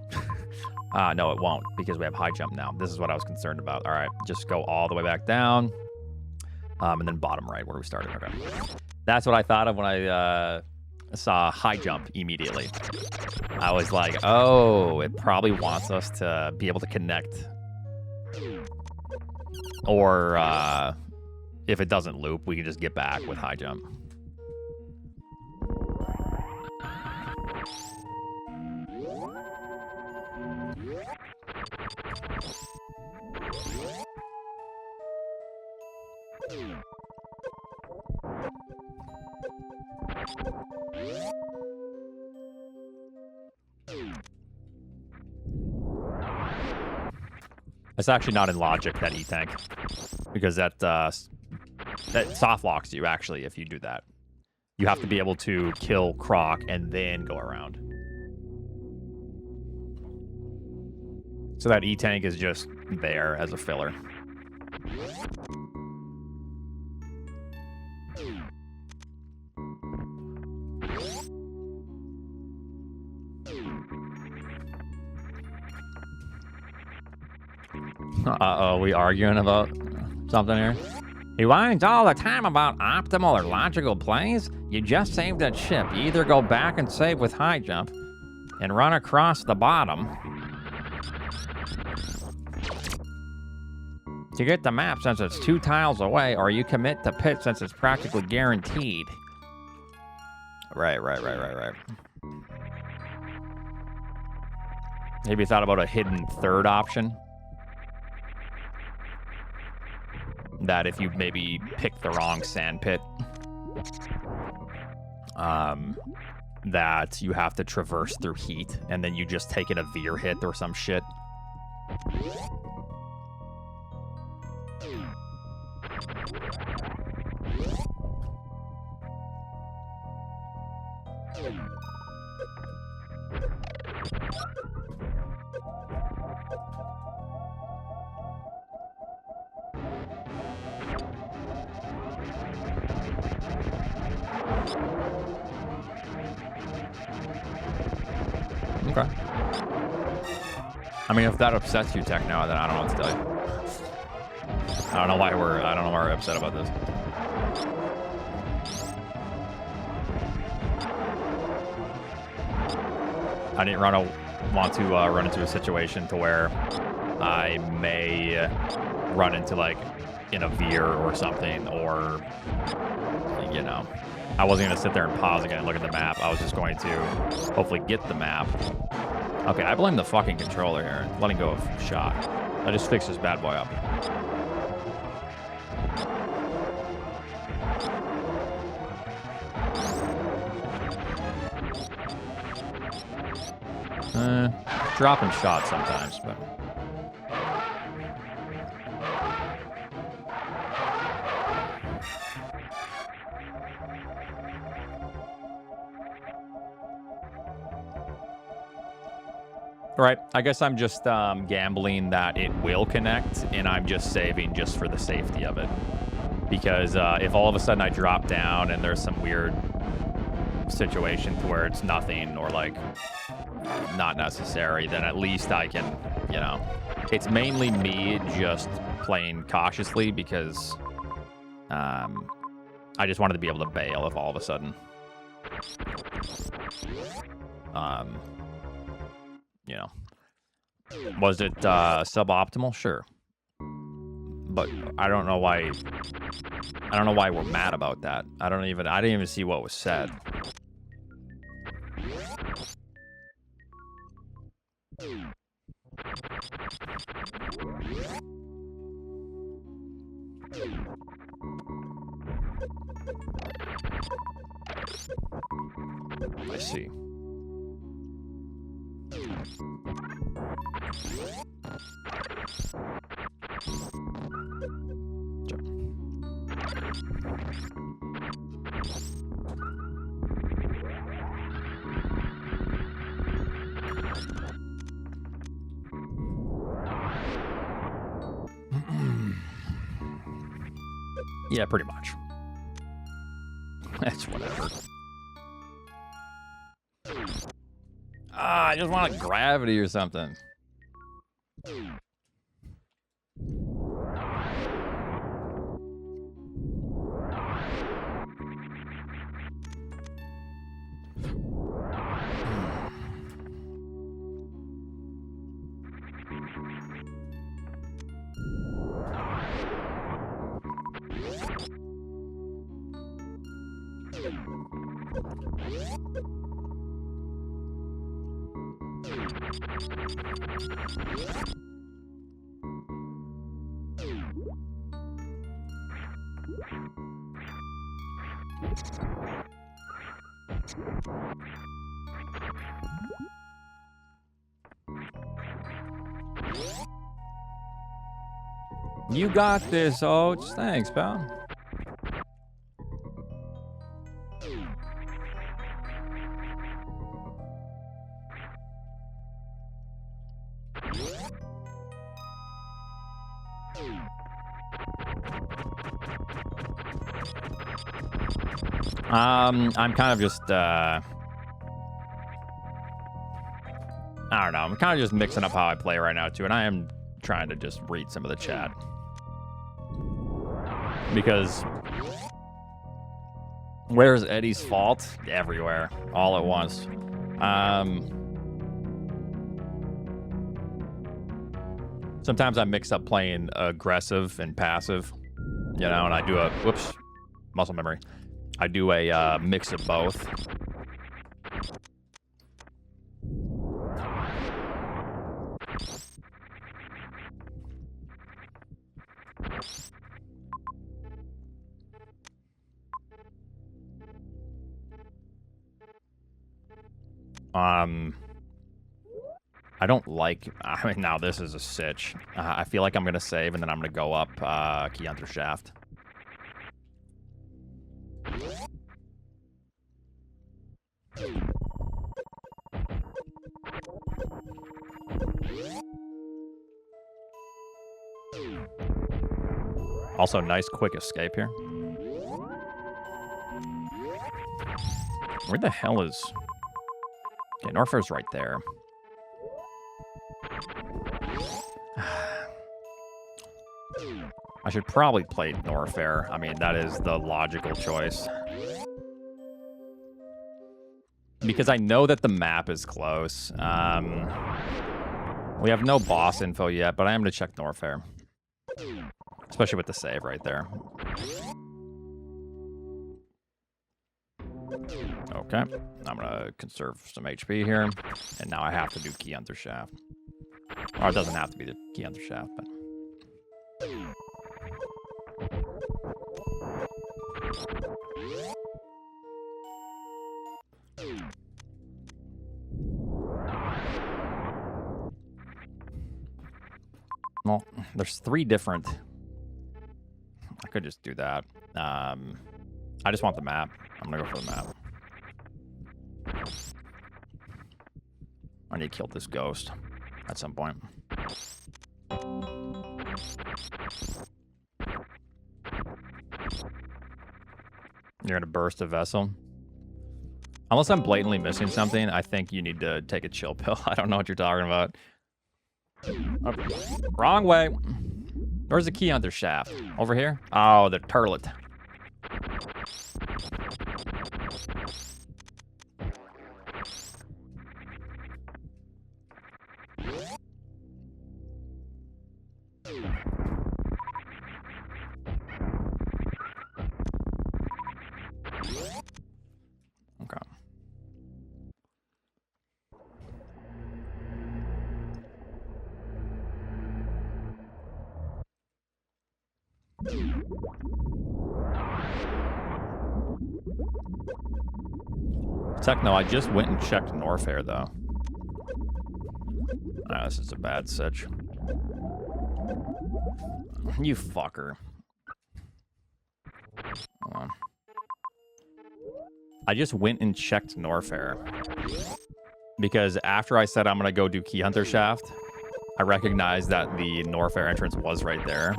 No, it won't, because we have high jump now. This is what I was concerned about. All right, just go all the way back down. And then bottom right, where we started. Okay. That's what I thought of when I saw high jump immediately. I was like, oh, it probably wants us to be able to connect. Or if it doesn't loop, we can just get back with high jump. It's actually not in logic, that E-tank, because that soft locks you, actually, if you do that. You have to be able to kill Croc and then go around. So that E-tank is just there as a filler. Uh-oh, we arguing about something here? He whines all the time about optimal or logical plays. You just saved that ship. You either go back and save with high jump and run across the bottom to get the map since it's 2 tiles away, or you commit to pit since it's practically guaranteed. Right. Maybe you thought about a hidden third option? That if you maybe pick the wrong sand pit, that you have to traverse through heat, and then you just take it a veer hit or some shit. Okay. I mean, if that upsets you, Techno, then I don't know what to tell you. I don't know why we're upset about this. I didn't want to run into a situation to where I may run into like in a veer or something, or you know, I wasn't gonna sit there and pause again and look at the map. I was just going to hopefully get the map. Okay, I blame the fucking controller here. Letting go of shot. I just fixed this bad boy up. Dropping shots sometimes, but right. I guess I'm just gambling that it will connect, and I'm just saving just for the safety of it. Because if all of a sudden I drop down and there's some weird situation to where it's nothing or like not necessary, then at least I can, you know, it's mainly me just playing cautiously because I just wanted to be able to bail if all of a sudden you know, was it suboptimal? Sure, but I don't know why we're mad about that. I didn't even see what was said. I see. Yeah, pretty much. That's whatever. I just want gravity or something. You got this, Oats. Thanks, pal. I'm kind of just, I don't know. I'm kind of just mixing up how I play right now, too. And I am trying to just read some of the chat. Because where's Eddie's fault? Everywhere. All at once. Sometimes I mix up playing aggressive and passive. You know, and I do a... Whoops. Muscle memory. I do a mix of both. I don't like... I mean, now this is a sitch. I feel like I'm going to save, and then I'm going to go up Key Hunter Shaft. Also, nice quick escape here. Where the hell is... Okay, Norfair's right there. I should probably play Norfair. I mean, that is the logical choice. Because I know that the map is close. We have no boss info yet, but I am going to check Norfair. Especially with the save right there. Okay, I'm going to conserve some HP here. And now I have to do Key Hunter Shaft. Or it doesn't have to be the Key Hunter Shaft, but... Well, there's 3 different... I could just do that. I just want the map. I'm gonna go for the map. I need to kill this ghost at some point. You're gonna burst a vessel? Unless I'm blatantly missing something, I think you need to take a chill pill. I don't know what you're talking about. Oh, wrong way. Where's the Key Hunter Shaft? Over here? Oh, the turlet. Okay. Techno, I just went and checked Norfair, though. Ah, this is a bad sitch. You fucker. Hold on. I just went and checked Norfair. Because after I said I'm going to go do Key Hunter Shaft, I recognized that the Norfair entrance was right there.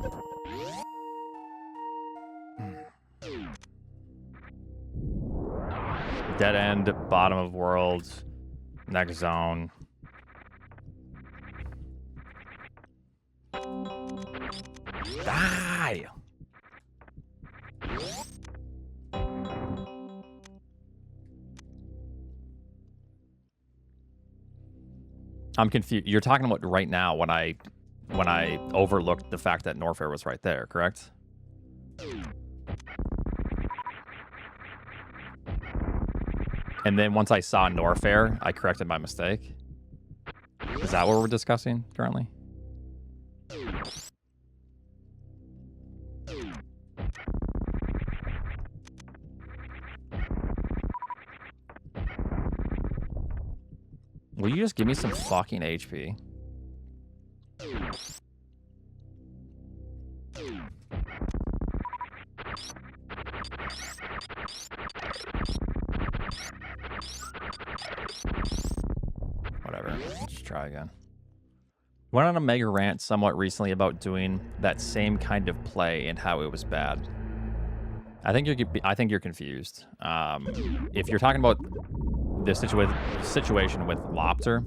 Dead end, bottom of world, next zone. Die! I'm confused. You're talking about right now when I overlooked the fact that Norfair was right there, correct? And then once I saw Norfair, I corrected my mistake. Is that what we're discussing currently? Will you just give me some fucking HP? Whatever, let's try again. Went on a mega rant somewhat recently about doing that same kind of play and how it was bad. I think you're confused. If you're talking about the situation with Lobster,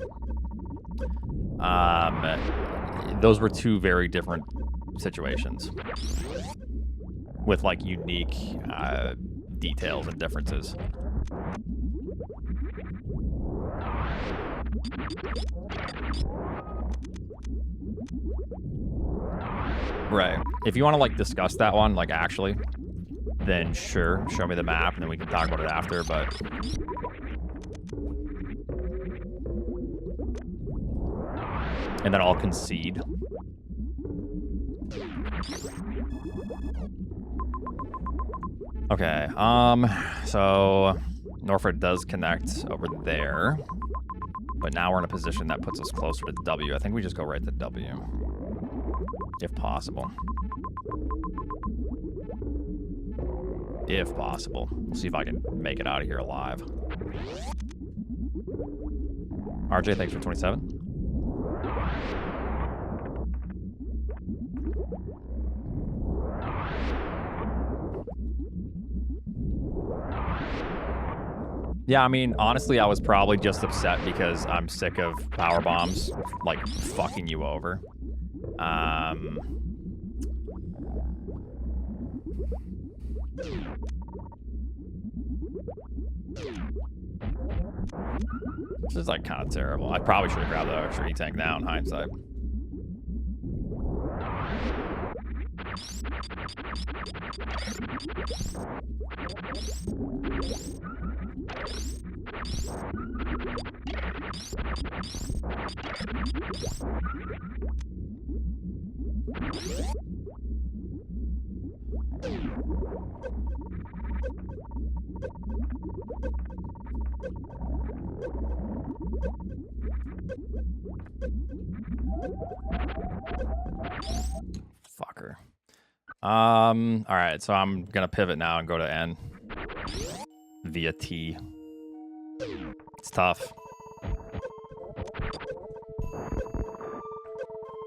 those were 2 very different situations with like unique details and differences. Right. If you want to like discuss that one, like actually, then sure, show me the map and then we can talk about it after, but and then I'll concede. Okay, so Norfair does connect over there, but now we're in a position that puts us closer to W. I think we just go right to W, if possible. If possible. We'll see if I can make it out of here alive. RJ, thanks for 27. Yeah, I mean, honestly, I was probably just upset because I'm sick of power bombs, like, fucking you over. This is, like, kind of terrible. I probably should have grabbed that extra E-tank now in hindsight. Fucker. All right, so I'm gonna pivot now and go to N via T. It's tough.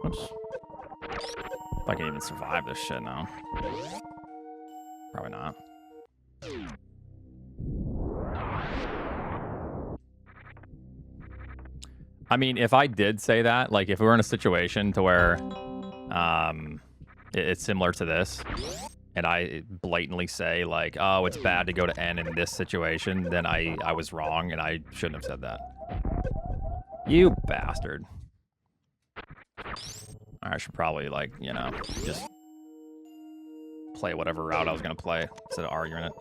Oops. If I can even survive this shit now. Probably not. I mean, if I did say that, like, if we were in a situation to where it's similar to this, and I blatantly say, like, oh, it's bad to go to N in this situation, then I was wrong, and I shouldn't have said that. You bastard. I should probably, like, you know, just play whatever route I was going to play instead of arguing it.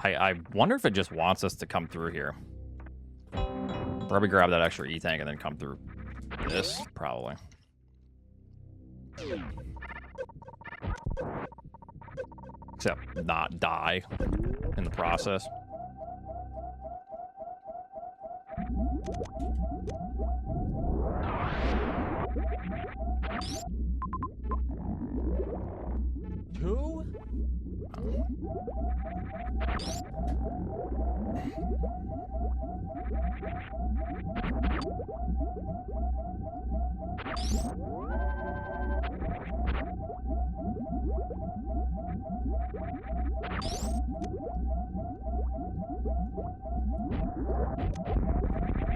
I wonder if it just wants us to come through here. Probably grab that extra E-tank and then come through this, probably. Except not die in the process.
Two?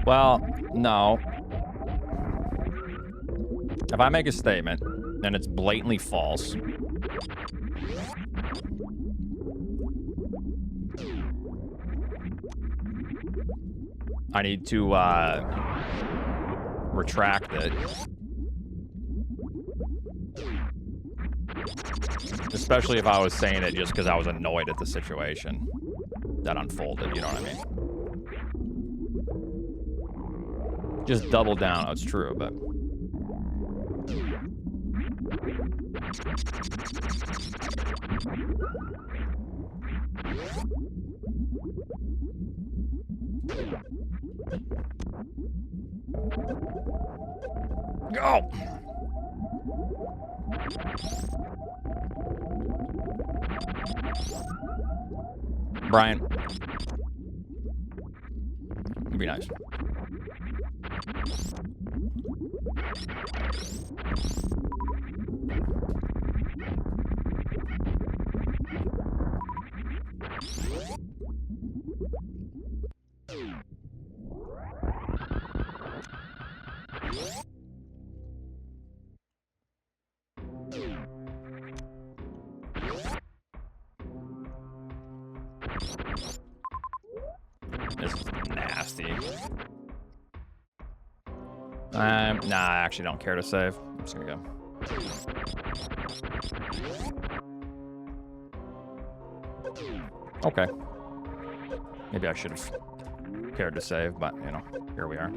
Well, no. If I make a statement and it's blatantly false, I need to retract it. Especially if I was saying it just because I was annoyed at the situation that unfolded, you know what I mean? Just double down. It's true, but... Go! Brian. It'd be nice. This is nasty. Nah, I actually don't care to save. I'm just gonna go. Okay. Maybe I should have cared to save, but, you know, here we are.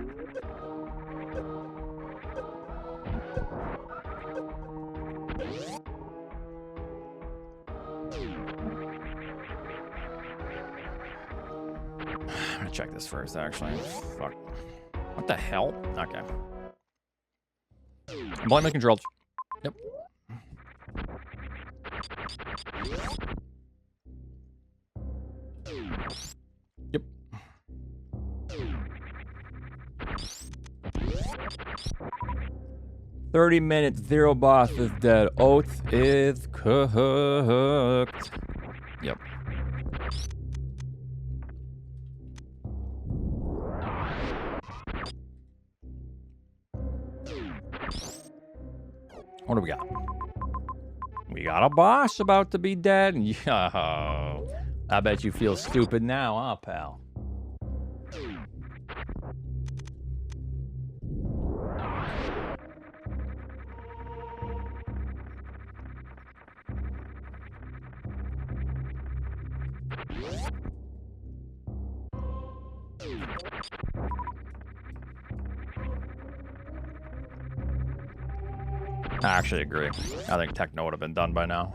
I'm gonna check this first, actually. Fuck. What the hell? Okay. I'm blaming controls. Yep. Yep. 30 minutes, 0 boss is dead. Oats is cooked. Yep. What do we got? We got a boss about to be dead. Yo, I bet you feel stupid now, huh, pal? I actually agree. I think Techno would have been done by now.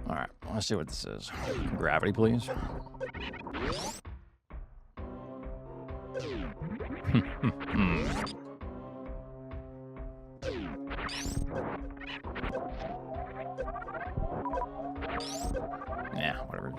Alright, let's see what this is. Gravity, please. Yeah, whatever.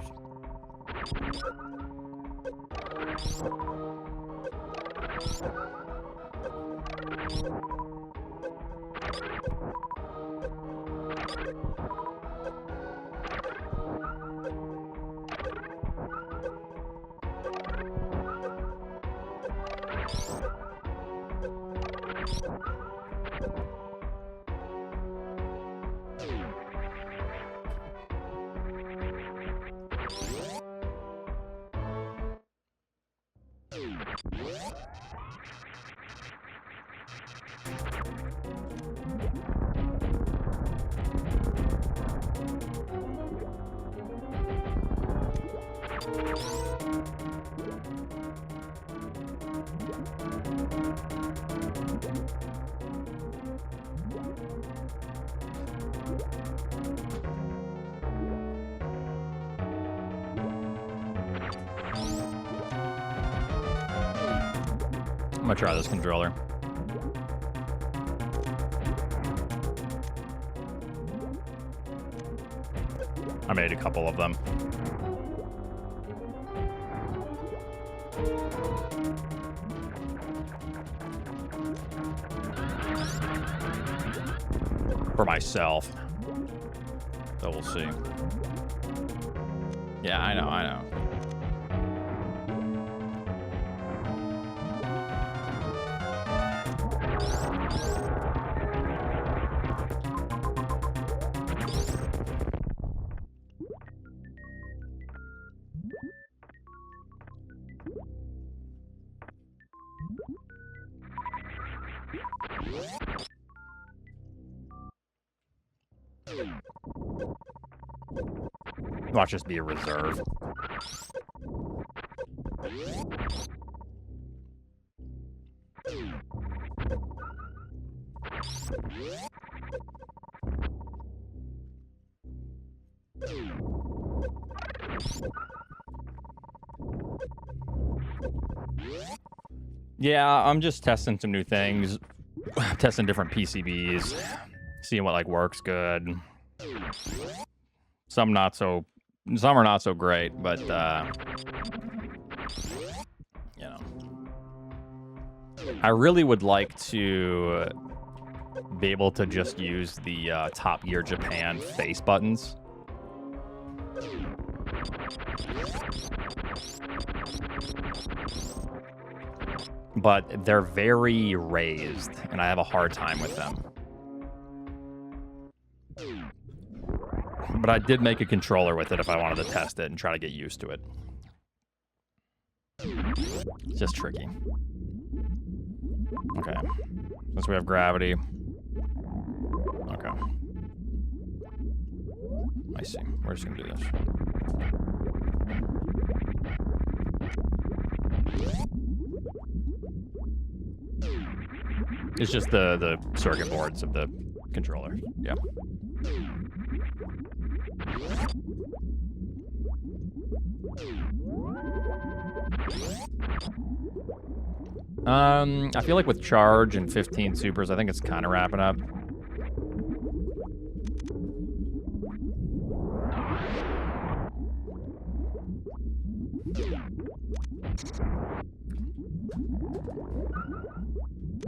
I'm gonna try this controller. I made a couple of them. For myself. So we'll see. Yeah, I know. Watch this be a reserve. Yeah, I'm just testing some new things, testing different PCBs, seeing what like works good. Some are not so great, but you know, I really would like to be able to just use the Top Gear Japan face buttons. But they're very raised, and I have a hard time with them. But I did make a controller with it if I wanted to test it and try to get used to it. It's just tricky. Okay. Since we have gravity. Okay. I see. We're just gonna do this. It's just the circuit boards of the controller. Yeah. I feel like with charge and 15 supers, I think it's kind of wrapping up.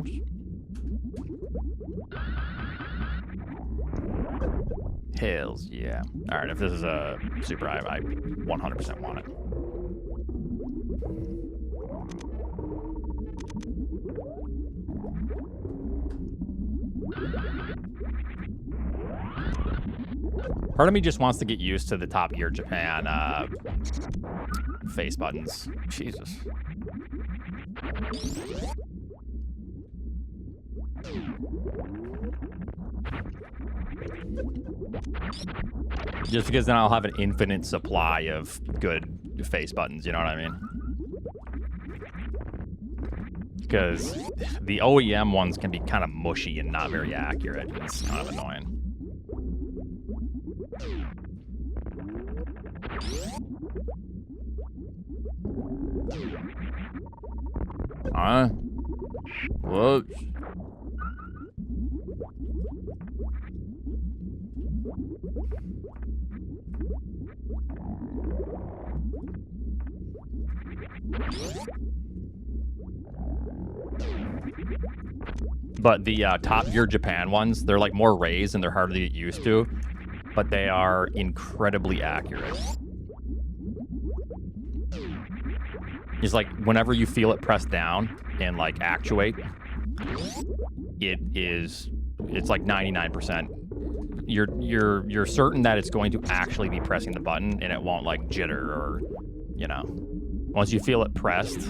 course. Hells yeah. Alright, if this is a super, I 100% want it. Part of me just wants to get used to the Top Gear Japan face buttons. Jesus. Just because then I'll have an infinite supply of good face buttons, you know what I mean? Because the OEM ones can be kind of mushy and not very accurate. It's kind of annoying. Whoops. But the Top Gear Japan ones, they're like more raised and they're harder to get used to, but they are incredibly accurate. It's like whenever you feel it press down and like actuate, it's like 99%. You're certain that it's going to actually be pressing the button and it won't like jitter or, you know. Once you feel it pressed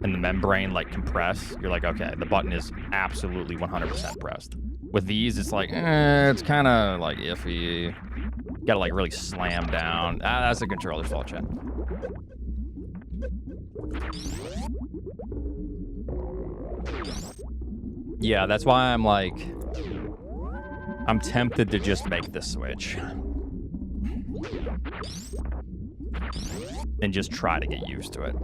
and the membrane like compress, you're like, okay, the button is absolutely 100% pressed. With these, it's like, it's kind of like iffy. You gotta like really slam down. That's the controller's fault, Chad. Yeah, that's why I'm like, I'm tempted to just make the switch. And just try to get used to it.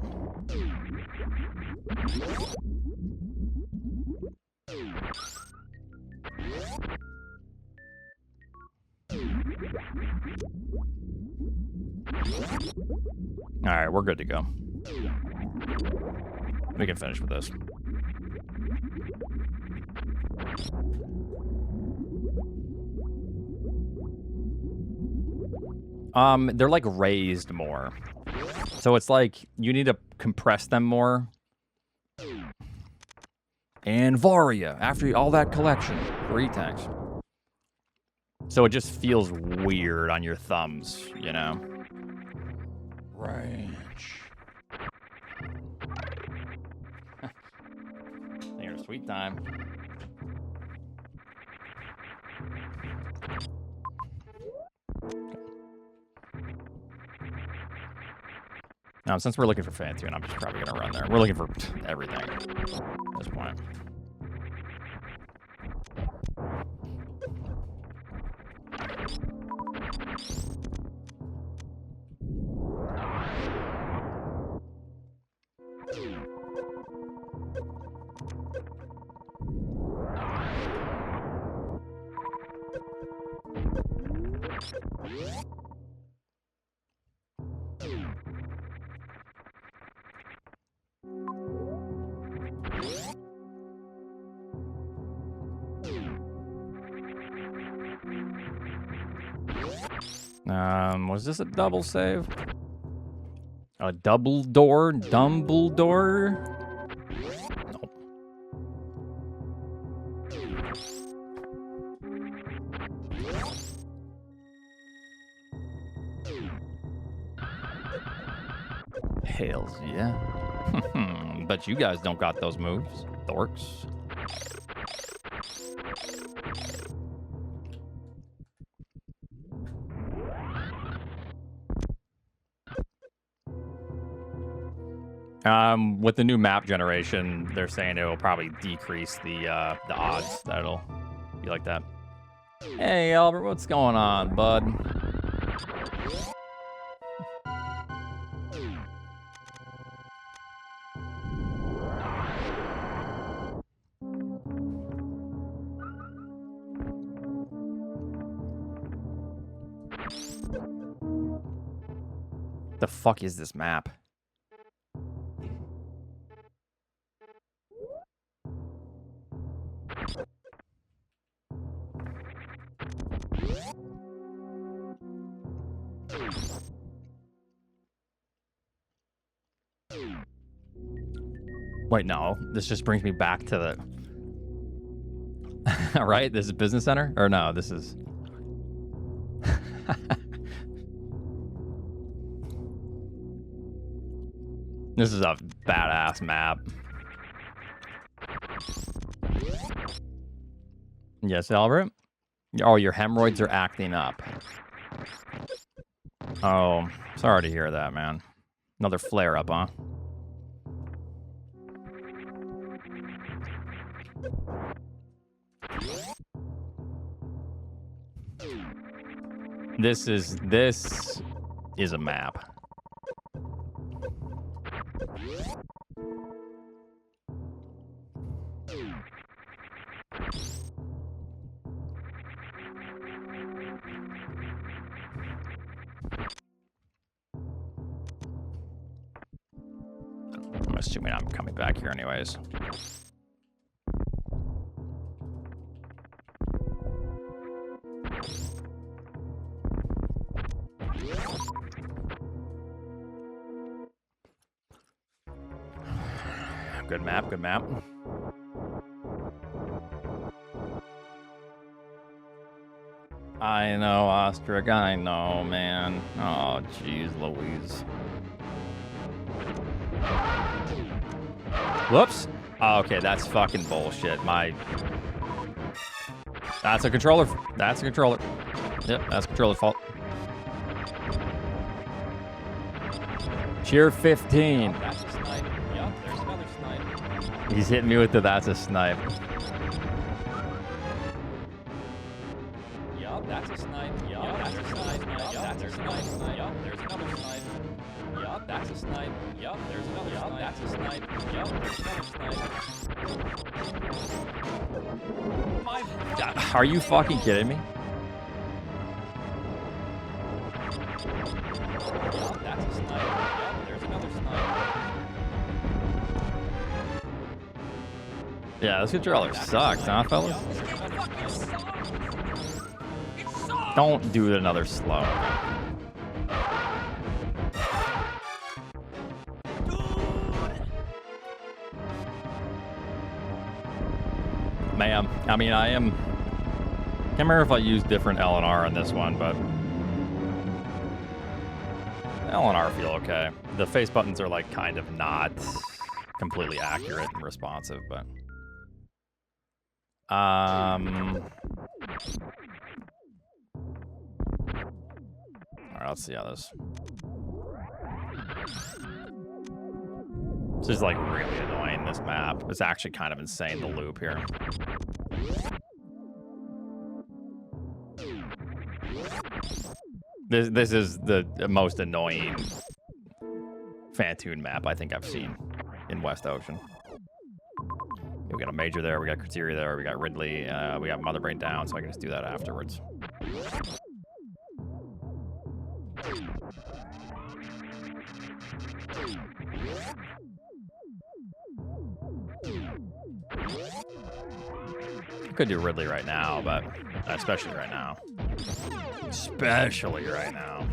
Alright, we're good to go. We can finish with this. They're like raised more. So it's like you need to compress them more. And Varia, after all that collection, 3 tanks. So it just feels weird on your thumbs, you know? Ranch. Here's sweet time. Now, since we're looking for Fantune, I'm just probably going to run there. We're looking for everything at this point. Was this a double save? A double door? Dumbledore? Nope. Hells yeah. But you guys don't got those moves, dorks. With the new map generation, they're saying it will probably decrease the odds that it'll be like that. Hey, Albert, what's going on, bud? The fuck is this map? Wait, no. This just brings me back to the... Right? This is Business Center? Or no, this is... This is a badass map. Yes, Albert? Oh, your hemorrhoids are acting up. Oh, sorry to hear that, man. Another flare-up, huh? This is a map. I'm assuming I'm coming back here anyways. Good map, good map. I know, Ostrich, I know, man. Oh, jeez Louise. Whoops. Oh, okay, that's fucking bullshit. That's a controller. That's a controller. Yep, that's a controller's fault. Cheer 15.
That's a snipe. Yup, there's another snipe.
He's hitting me with the that's a snipe.
Yup, that's a snipe. Yup, that's a snipe. Yup, that's a snipe. Yup, there's another snipe. Yup, that's a snipe. Yup, there's another snipe. That's a snipe. Yup, there's another snipe.
Are you fucking kidding me?
Yup, that's a snipe. Yup, there's another snipe.
Yeah, this controller sucks, huh, fellas?
Yup, there's another snipe.
Don't do another slow. Ma'am, I mean, I am... Can't remember if I used different L and R on this one, but... L and R feel okay. The face buttons are, like, kind of not completely accurate and responsive, but... Alright, let's see how this... This is, like, really annoying, this map. It's actually kind of insane, the loop here. This is the most annoying Fantoon map I think I've seen in West Ocean. We got a Major there, we got Criteria there, we got Ridley, we got Mother Brain down, so I can just do that afterwards. Could do Ridley right now, but especially right now. Especially right now.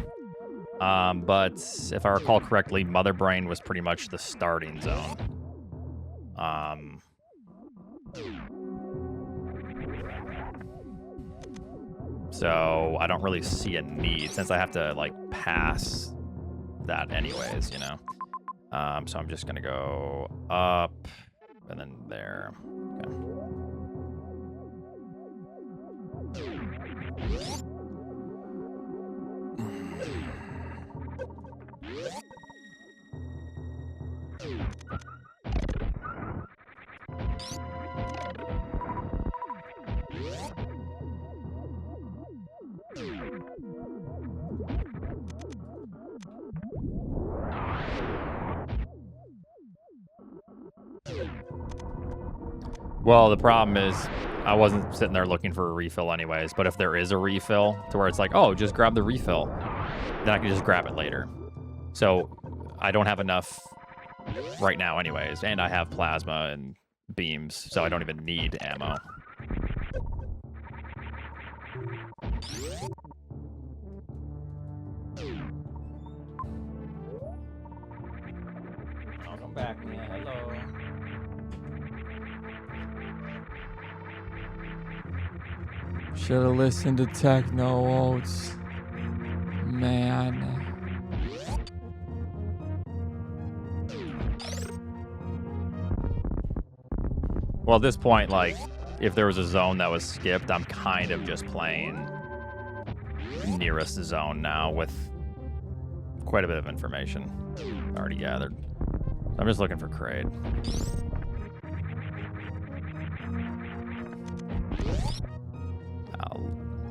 But if I recall correctly, Mother Brain was pretty much the starting zone. So I don't really see a need since I have to like pass that anyways, you know. So I'm just gonna go up and then there. Okay. Well, the problem is I wasn't sitting there looking for a refill anyways, but if there is a refill to where it's like, oh, just grab the refill, then I can just grab it later. So I don't have enough right now anyways, and I have plasma and beams, so I don't even need ammo.
Welcome back, man. Hello.
Should have listened to Techno Oats. Man.
Well, at this point, like, if there was a zone that was skipped, I'm kind of just playing nearest zone now with quite a bit of information already gathered. I'm just looking for Kraid.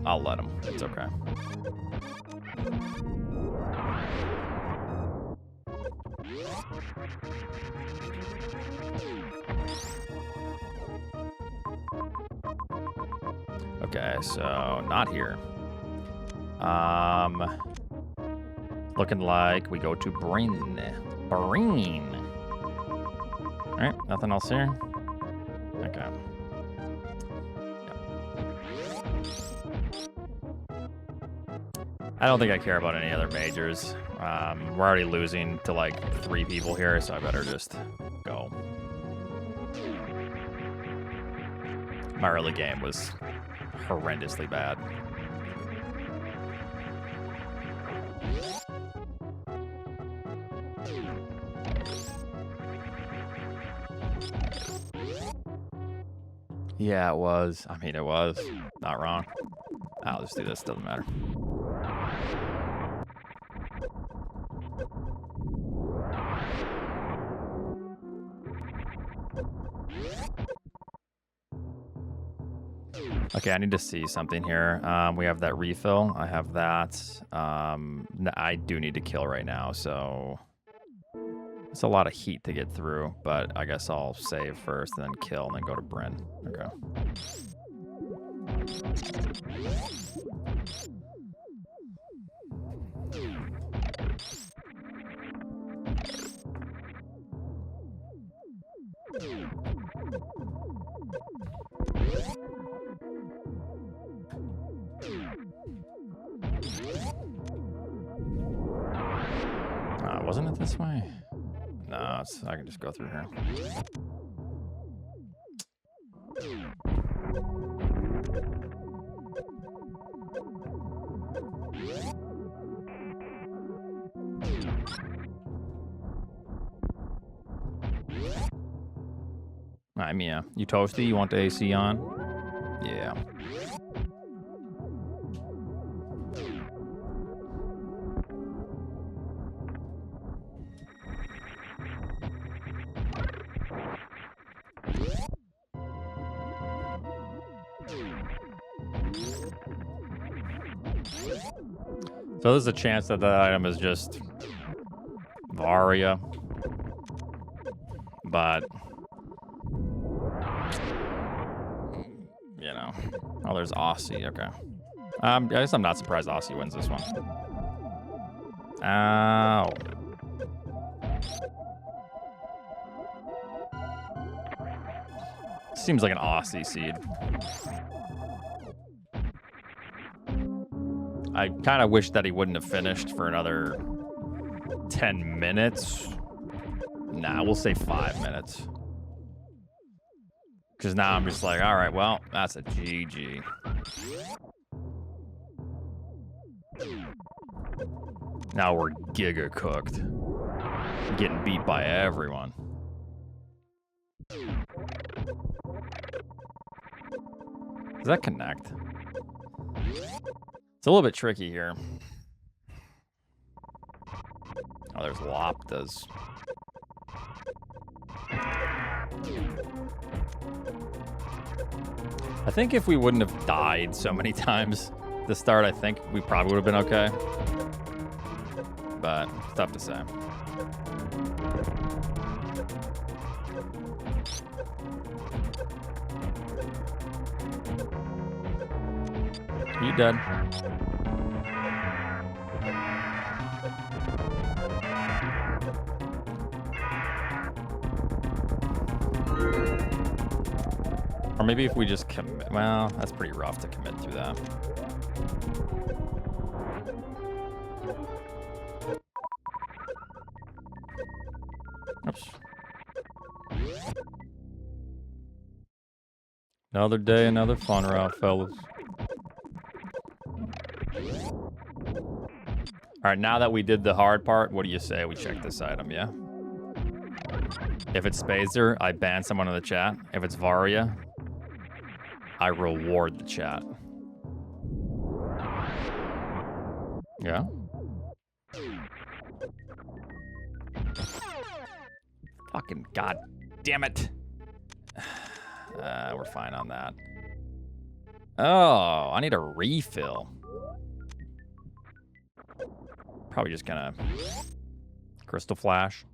I'll let him. It's okay. Okay, so not here. Looking like we go to Breen. All right, nothing else here. Okay. I don't think I care about any other majors. We're already losing to like 3 people here, so I better just go. My early game was horrendously bad. Yeah, it was. I mean, it was. Not wrong. I'll just do this. Doesn't matter. Okay, I need to see something here. We have that refill. I have that. I do need to kill right now, so it's a lot of heat to get through, but I guess I'll save first and then kill and then go to Bryn. Okay. Wasn't it this way? No, I can just go through here. Alright, Mia. You toasty? You want the AC on? Yeah. So there's a chance that the item is just Varia, but you know, oh, there's Aussie. Okay, I guess I'm not surprised Aussie wins this one. Ow. Seems like an Aussie seed. I kind of wish that he wouldn't have finished for another 10 minutes. Nah, we'll say 5 minutes. Because now I'm just like, all right, well, that's a GG. Now we're giga cooked. Getting beat by everyone. Does that connect? It's a little bit tricky here. Oh, there's Loptas. I think if we wouldn't have died so many times at the start, I think we probably would have been okay. But it's tough to say. You dead. Or maybe if we just commit. Well, that's pretty rough to commit through that. Oops. Another day, another fun route, fellas. All right, now that we did the hard part, what do you say we check this item, yeah? If it's Spazer, I ban someone in the chat. If it's Varia, I reward the chat. Yeah? Fucking god damn it. We're fine on that. Oh, I need a refill. Probably just gonna crystal flash.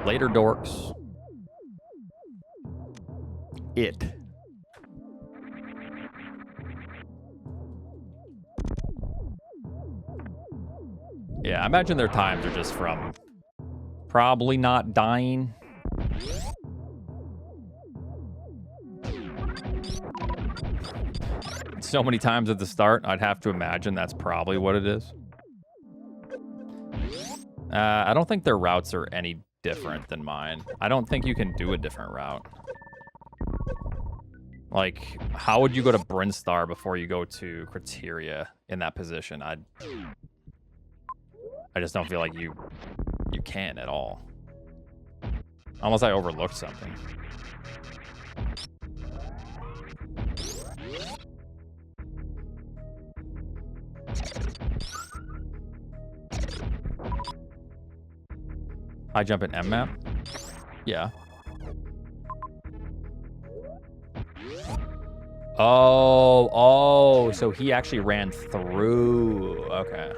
Later, dorks. It. Yeah, I imagine their times are just from probably not dying. So many times at the start, I'd have to imagine that's probably what it is. I don't think their routes are any different than mine. I don't think you can do a different route. Like, how would you go to Brinstar before you go to Criteria in that position? I just don't feel like you can at all. Unless I overlooked something. I jump in M map? Yeah. Oh, so he actually ran through. Okay.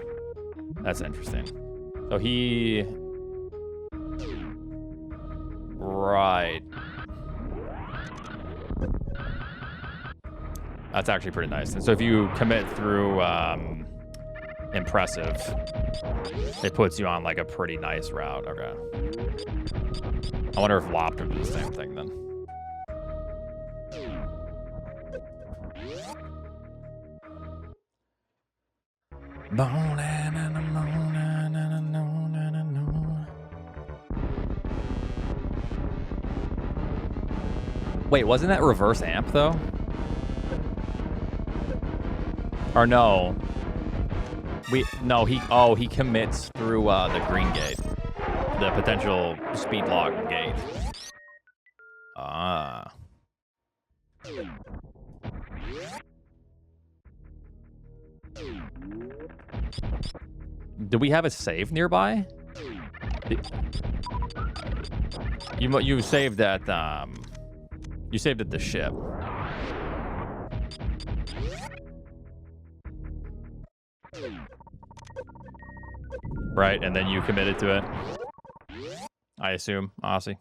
That's interesting. So he... Right. That's actually pretty nice. And so if you commit through Impressive, it puts you on like a pretty nice route. Okay. I wonder if Lop would do the same thing then. Wait, wasn't that reverse amp though? Or no? He commits through the green gate, the potential speed lock gate. Ah. Do we have a save nearby? You saved at you saved at the ship. Right, and then you committed to it. I assume, Aussie.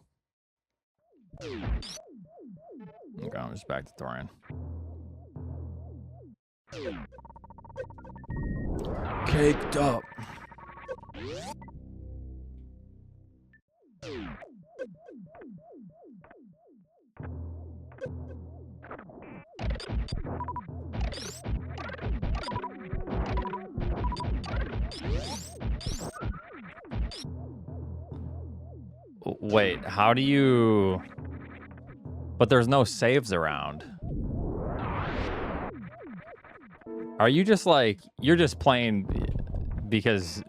Okay, I'm just back to Thorian.
Caked up.
Wait, how do you... But there's no saves around. Are you just like... You're just playing because...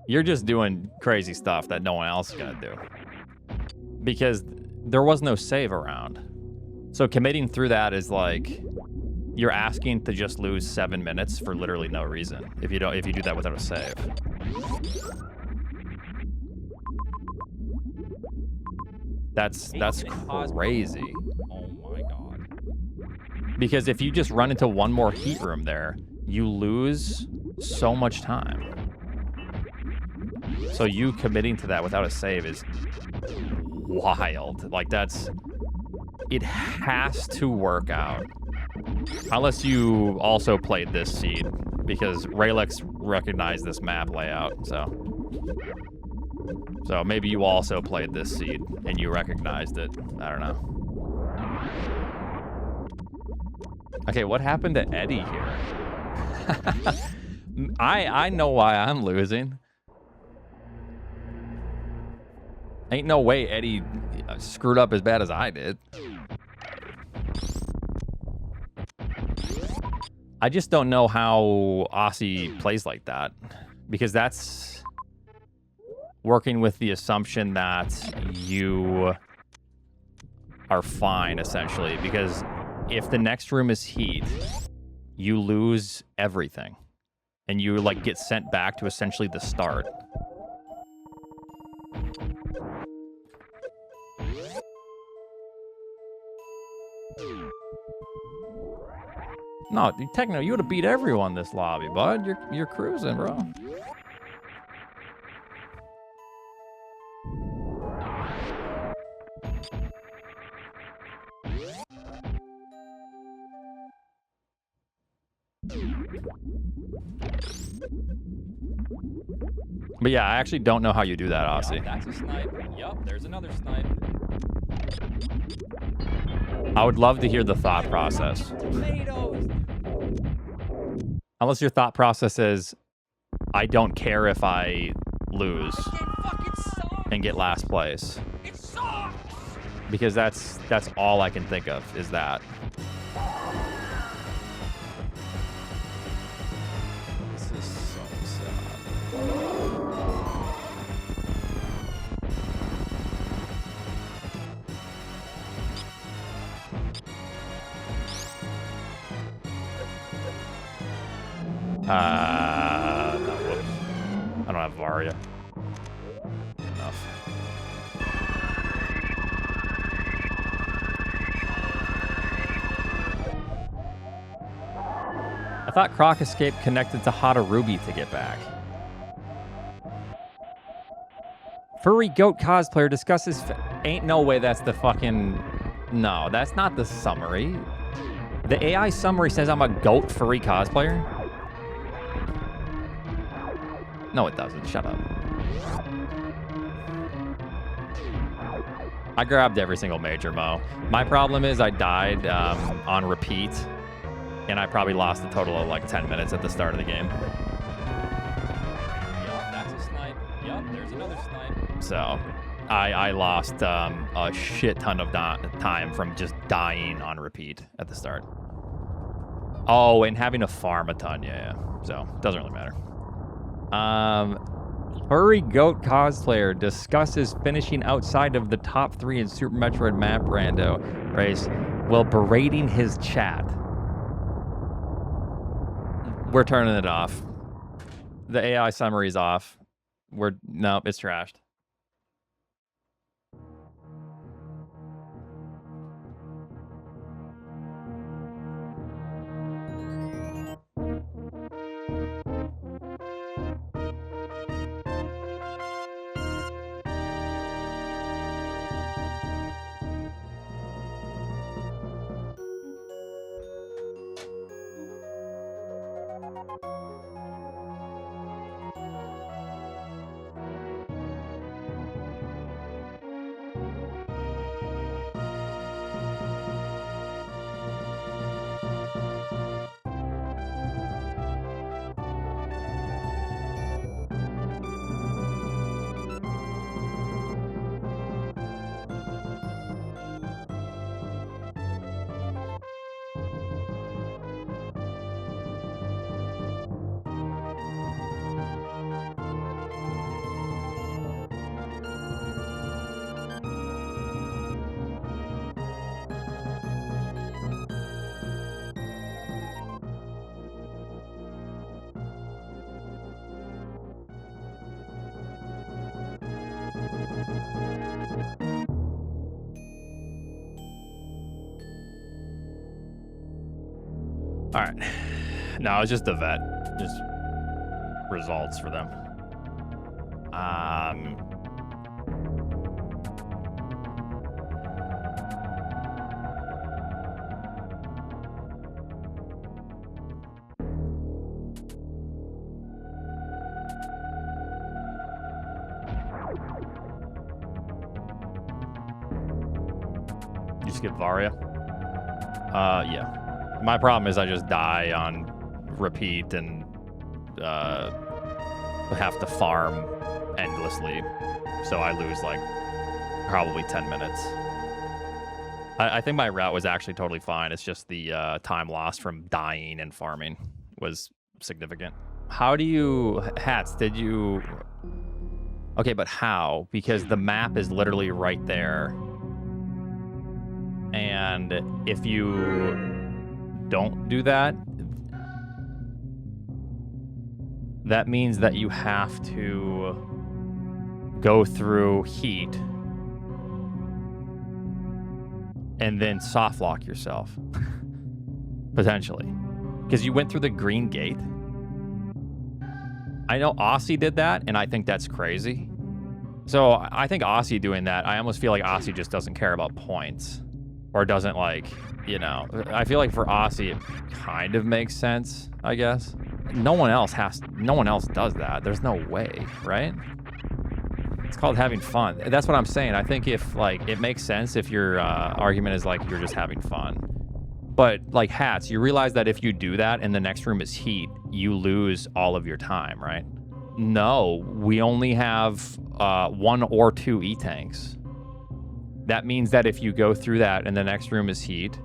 You're just doing crazy stuff that no one else is gonna do. Because there was no save around. So committing through that is like... You're asking to just lose 7 minutes for literally no reason. If you do that without a save. That's crazy.
Oh my god.
Because if you just run into one more heat room there, you lose so much time. So you committing to that without a save is wild. Like that's... It has to work out. Unless you also played this seed. Because Raylex recognized this map layout, so... So maybe you also played this seed and you recognized it. I don't know. Okay, what happened to Eddie here? I know why I'm losing. Ain't no way Eddie screwed up as bad as I did. I just don't know how Aussie plays like that. Because that's working with the assumption that you are fine, essentially. Because if the next room is heat, you lose everything. And you, like, get sent back to essentially the start. No, Techno, you would have beat everyone this lobby, bud. You're cruising, bro. But yeah, I actually don't know how you do that, Aussie.
Yup, that's a snipe. Yup, there's another snipe.
I would love to hear the thought process.
Tomatoes.
Unless your thought process is, I don't care if I lose and get last place.
It sucks.
Because that's all I can think of is that. This is so sad. No, whoops. I don't have Varia. Enough. I thought Croc Escape connected to Hadarubi to get back. Furry Goat Cosplayer discusses... Ain't no way that's the fucking... No, that's not the summary. The AI summary says I'm a goat furry cosplayer? No, it doesn't. Shut up. I grabbed every single major, Mo. My problem is I died on repeat, and I probably lost a total of like 10 minutes at the start of the game.
Yup, that's a snipe. Yup, there's another snipe.
So I lost a shit ton of time from just dying on repeat at the start. Oh, and having to farm a ton, yeah. So, doesn't really matter. Furry Goat Cosplayer discusses finishing outside of the top 3 in Super Metroid map rando race while berating his chat. We're turning it off. The AI summary's off. No, it's trashed. All right. No, it's just the vet. Just results for them. You skip Varia? Yeah. My problem is I just die on repeat and have to farm endlessly. So I lose like probably 10 minutes. I think my route was actually totally fine. It's just the time lost from dying and farming was significant. How do you... Hats, did you... Okay, but how? Because the map is literally right there. And if you don't do that, that means that you have to go through heat and then soft lock yourself. Potentially. Because you went through the green gate. I know Aussie did that, and I think that's crazy. So I think Aussie doing that, I almost feel like Aussie just doesn't care about points. Or doesn't like, you know, I feel like for Aussie, it kind of makes sense, I guess. No one else does that. There's no way, right? It's called having fun. That's what I'm saying. I think if, like, it makes sense if your argument is, like, you're just having fun. But, like, Hats, you realize that if you do that and the next room is heat, you lose all of your time, right? No, we only have 1 or 2 E-tanks. That means that if you go through that and the next room is heat,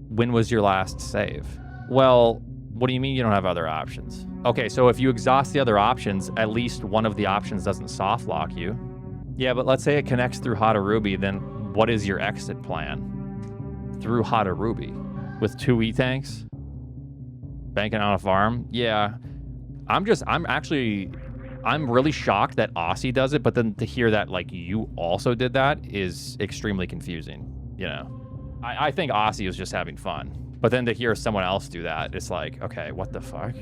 when was your last save? Well, what do you mean you don't have other options? Okay, so if you exhaust the other options, at least one of the options doesn't soft lock you. Yeah, but let's say it connects through Hadarubi, then what is your exit plan? Through Hadarubi with 2 E-tanks? Banking on a farm? Yeah. I'm really shocked that Aussie does it, but then to hear that, like, you also did that is extremely confusing, you know? I think Aussie was just having fun. But then to hear someone else do that, it's like, okay, what the fuck?